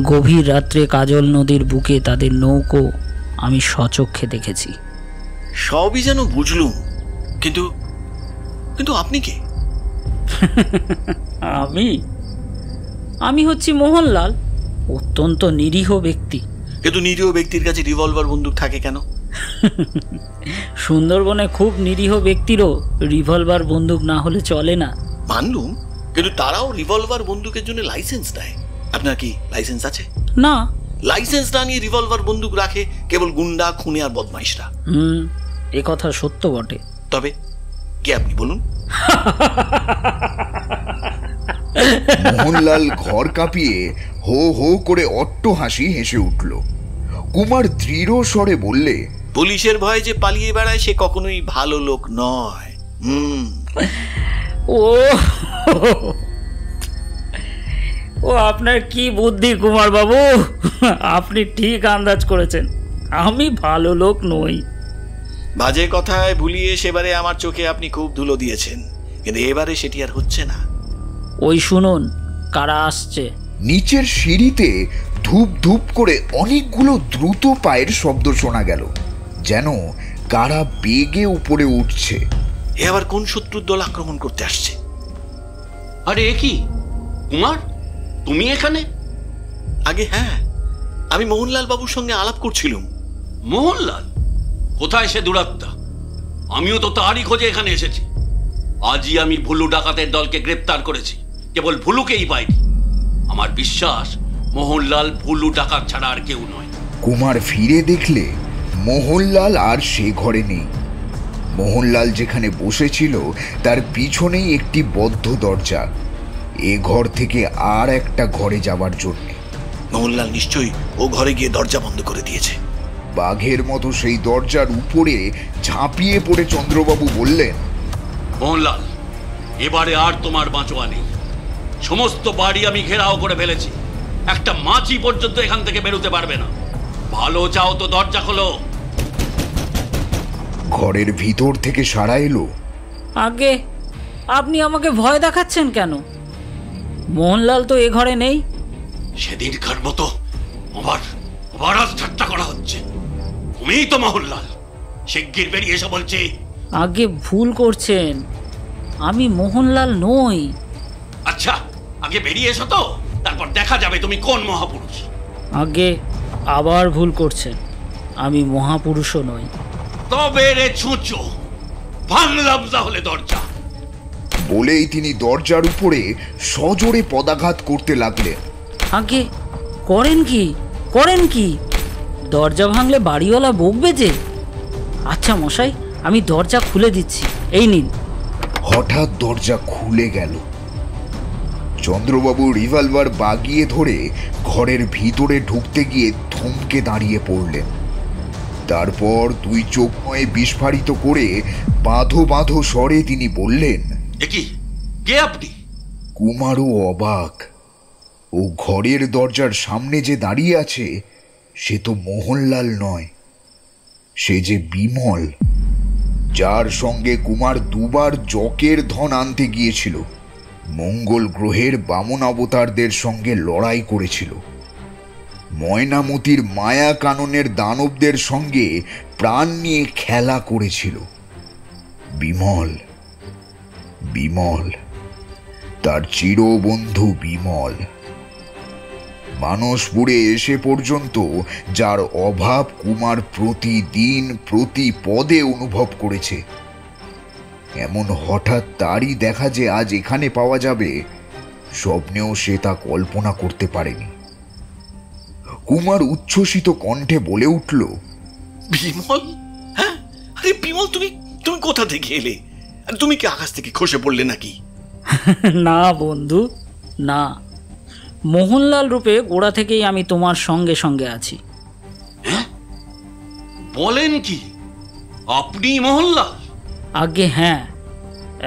গভীর রাত্রে কাজল নদীর বুকে তাদের নৌকো আমি স্বচক্ষে দেখেছি। সবই যেন বুঝলুম, কিন্তু কিন্তু আপনি কে? আমি হচ্ছি মোহনলাল, অত্যন্ত নিরীহ ব্যক্তি। কিন্তু নিরীহ ব্যক্তির কাছে রিভলভার বন্দুক থাকে কেন? সুন্দরবনে খুব নিরীহ ব্যক্তিরও রিভলভার বন্দুক না হলে চলে না। মানলুম, কিন্তু তারাও রিভলভার বন্দুকের জন্য লাইসেন্স দেয়। আপনার কি লাইসেন্স আছে? না। লাইসেন্স না নিয়ে রিভলভার বন্দুক রাখে কেবল গুন্ডা, খুনি আর বদমাইশরা। এ কথা সত্য বটে। তবে কে আপনি বলুন? মোহনলাল ঘর কাঁপিয়ে হো হো করে অট্টহাসি হেসে উঠল। কুমার দৃঢ় স্বরে বললে, পুলিশের ভয়ে যে পালিয়ে বেড়ায় সে কখনোই ভালো লোক নয়। ও ও আপনার কি বুদ্ধি কুমার বাবু, আপনি ঠিক আন্দাজ করেছেন, আমি ভালো লোক নই। বাজে কথায় ভুলিয়ে সেবারে আমার চোখে আপনি খুব ধুলো দিয়েছেন, কিন্তু এবারে সেটি আর হচ্ছে না। ওই শুনুন কারা আসছে। নিচের সিঁড়িতে ধূপ ধূপ করে অনেকগুলো দ্রুত পায়ের শব্দ শোনা গেল, যেন কারা বেগে উপরে উঠছে। এ আবার কোন শত্রুর দল আক্রমণ করতে আসছে? আরে এ কি কুমার, তুমি এখানে? আগে হ্যাঁ, আমি মোহনলাল বাবুর সঙ্গে আলাপ করছিলাম। মোহনলাল? কোথায় সে দুরাত্মা? আমিও তো তারই খোঁজে এখানে এসেছি। আজই আমি ভুলু ডাকাতের দলকে গ্রেপ্তার করেছি, কেবল ভুলুকেই পাইনি। আমার বিশ্বাস মোহনলাল ভুলু ডাকাত ছাড়া আর কেউ নয়। কুমার ফিরে দেখলে মোহনলাল আর সে ঘরে নেই। মোহনলাল যেখানে বসেছিল তার পিছনেই একটি বদ্ধ দরজা, এ ঘর থেকে আর একটা ঘরে যাবার জন্য। মোহনলাল নিশ্চয়ই ও ঘরে গিয়ে দরজা বন্ধ করে দিয়েছে। বাঘের মতো সেই দরজার উপরে ঝাঁপিয়ে পড়ে চন্দ্রবাবু বললেন, মোহনলাল, এবারে আর তোমার বাঁচোয়া নেই। সমস্ত বাড়ি আমি ঘেরাও করে ফেলেছি, একটা মাছি পর্যন্ত এখান থেকে বেরোতে পারবে না। ভালো চাও তো দরজা খোলো। ঘরের ভিতর থেকে সাড়া এলো, আগে আপনি আমাকে ভয় দেখাচ্ছেন কেন? মোহনলাল তো এ ঘরে নেই। সেদিনকার মতো আবার আজ ঠাট্টা করা হচ্ছে। তুমিই তো মোহনলাল, শিগগির বেরিয়ে এসে বলছি। আগে ভুল করছেন, আমি মোহনলাল নই। আচ্ছা, আগে বেরিয়ে এসো তো, তারপর দেখা যাবে তুমি কোন মহাপুরুষ। আগে আবার ভুল করছেন, আমি মহাপুরুষও নই। তবে রে ছুঁচো, ভাঙলাম তাহলে দরজা। বলেই তিনি দরজার উপরে সজোরে পদাঘাত করতে লাগলেন। আগে করেন কি? দরজা ভাঙলে বাড়িওয়ালা বকবে যে। আচ্ছা মশাই, আমি দরজা খুলে দিচ্ছি, এই নিন। হঠাৎ দরজা খুলে গেল। চন্দ্রবাবু রিভলভার বাগিয়ে ধরে ঘরের ভিতরে ঢুকতে গিয়ে থমকে দাঁড়িয়ে পড়লেন। তারপর দুই চোখময় বিস্ফারিত করে বাঁধো বাঁধো স্বরে তিনি বললেন, কি কে আপনি? কুমারও অবাক। ও ঘরের দরজার সামনে যে দাঁড়িয়ে আছে সে তো মোহনলাল নয়, সে যে বিমল, যার সঙ্গে কুমার দুবার জকের ধন আনতে গিয়েছিল, মঙ্গল গ্রহের বামন অবতারদের সঙ্গে লড়াই করেছিল, ময়নামতির মায়া কাননের দানবদের সঙ্গে প্রাণ নিয়ে খেলা করেছিল। বিমল, তার চিরবন্ধু বিমল, মানসপুরে এসে পর্যন্ত যার অভাব কুমার প্রতিদিন প্রতি পদে অনুভব করেছে, এমন হঠাৎ তারই দেখা যে আজ এখানে পাওয়া যাবে, স্বপ্নেও সে তা কল্পনা করতে পারেনি। কুমার উচ্ছ্বসিত কণ্ঠে বলে উঠল, বিমল? হ্যাঁ, আরে বিমল, তুমি কোথা থেকে এলে? আর তুমি কি আকাশ থেকে খসে পড়লে নাকি? না বন্ধু, না, মোহনলাল রূপে গোড়া থেকেই আমি তোমার সঙ্গে সঙ্গে আছি। হ্যাঁ, বলেন কি আপনি মোহনলাল? আগে হ্যাঁ।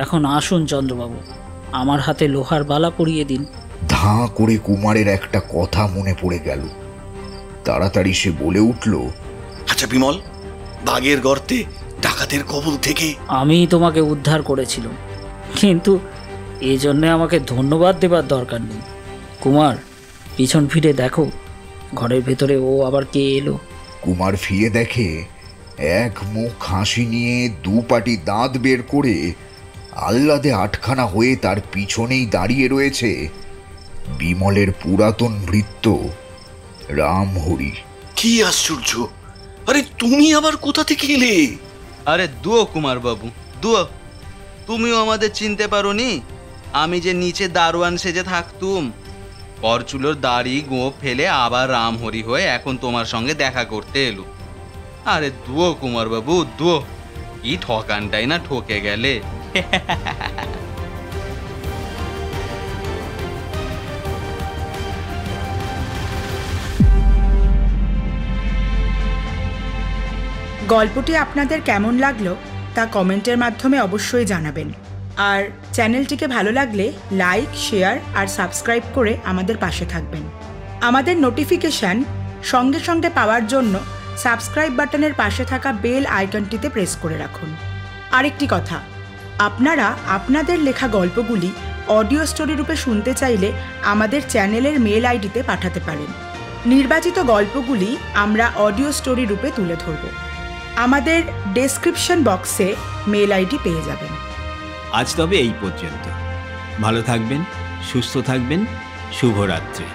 এখন আসুন চন্দ্রবাবু, আমার হাতে লোহার বালা পরিয়ে দিন। ধাঁ করে কুমারের একটা কথা মনে পড়ে গেল। তাড়াতাড়ি সে বলে উঠল, আচ্ছা বিমল, বাঘের গর্তে ডাকাতের কবল থেকে আমি তোমাকে উদ্ধার করেছিলাম, কিন্তু এই জন্যে আমাকে ধন্যবাদ দেবার দরকার নেই। কুমার, পিছন ফিরে দেখো, ঘরের ভেতরে ও আবার কে এলো। কুমার ফিরে দেখে এক মুখ হাসি নিয়ে দু পাটি দাঁত বের করে আহ্লাদে আটখানা হয়ে তার পিছনেই দাঁড়িয়ে রয়েছে বিমলের পুরাতন ভৃত্য রামহরি। কি আশ্চর্য! আরে তুমি আবার কোথা থেকে এলে? আরে দুও কুমার বাবু, দুও, তুমিও আমাদের চিনতে পারোনি? আমি যে নিচে দারোয়ান সেজে থাকতুম, পরচুলোর দাড়ি গোঁফ ফেলে আবার রামহরি হয়ে এখন তোমার সঙ্গে দেখা করতে এলু। আরে দুও কুমার বাবু, দুও। কি ঠকানটাই না ঠকে গেলে। গল্পটি আপনাদের কেমন লাগলো তা কমেন্টের মাধ্যমে অবশ্যই জানাবেন। আর চ্যানেলটিকে ভালো লাগলে লাইক, শেয়ার আর সাবস্ক্রাইব করে আমাদের পাশে থাকবেন। আমাদের নোটিফিকেশান সঙ্গে সঙ্গে পাওয়ার জন্য সাবস্ক্রাইব বাটনের পাশে থাকা বেল আইকনটিতে প্রেস করে রাখুন। আরেকটি কথা, আপনারা আপনাদের লেখা গল্পগুলি অডিও স্টোরি রূপে শুনতে চাইলে আমাদের চ্যানেলের মেল আইডিতে পাঠাতে পারেন। নির্বাচিত গল্পগুলি আমরা অডিও স্টোরি রূপে তুলে ধরব। আমাদের ডেসক্রিপশন বক্সে মেল আইডি পেয়ে যাবেন। আজ তবে এই পর্যন্ত। ভালো থাকবেন, সুস্থ থাকবেন। শুভরাত্রি।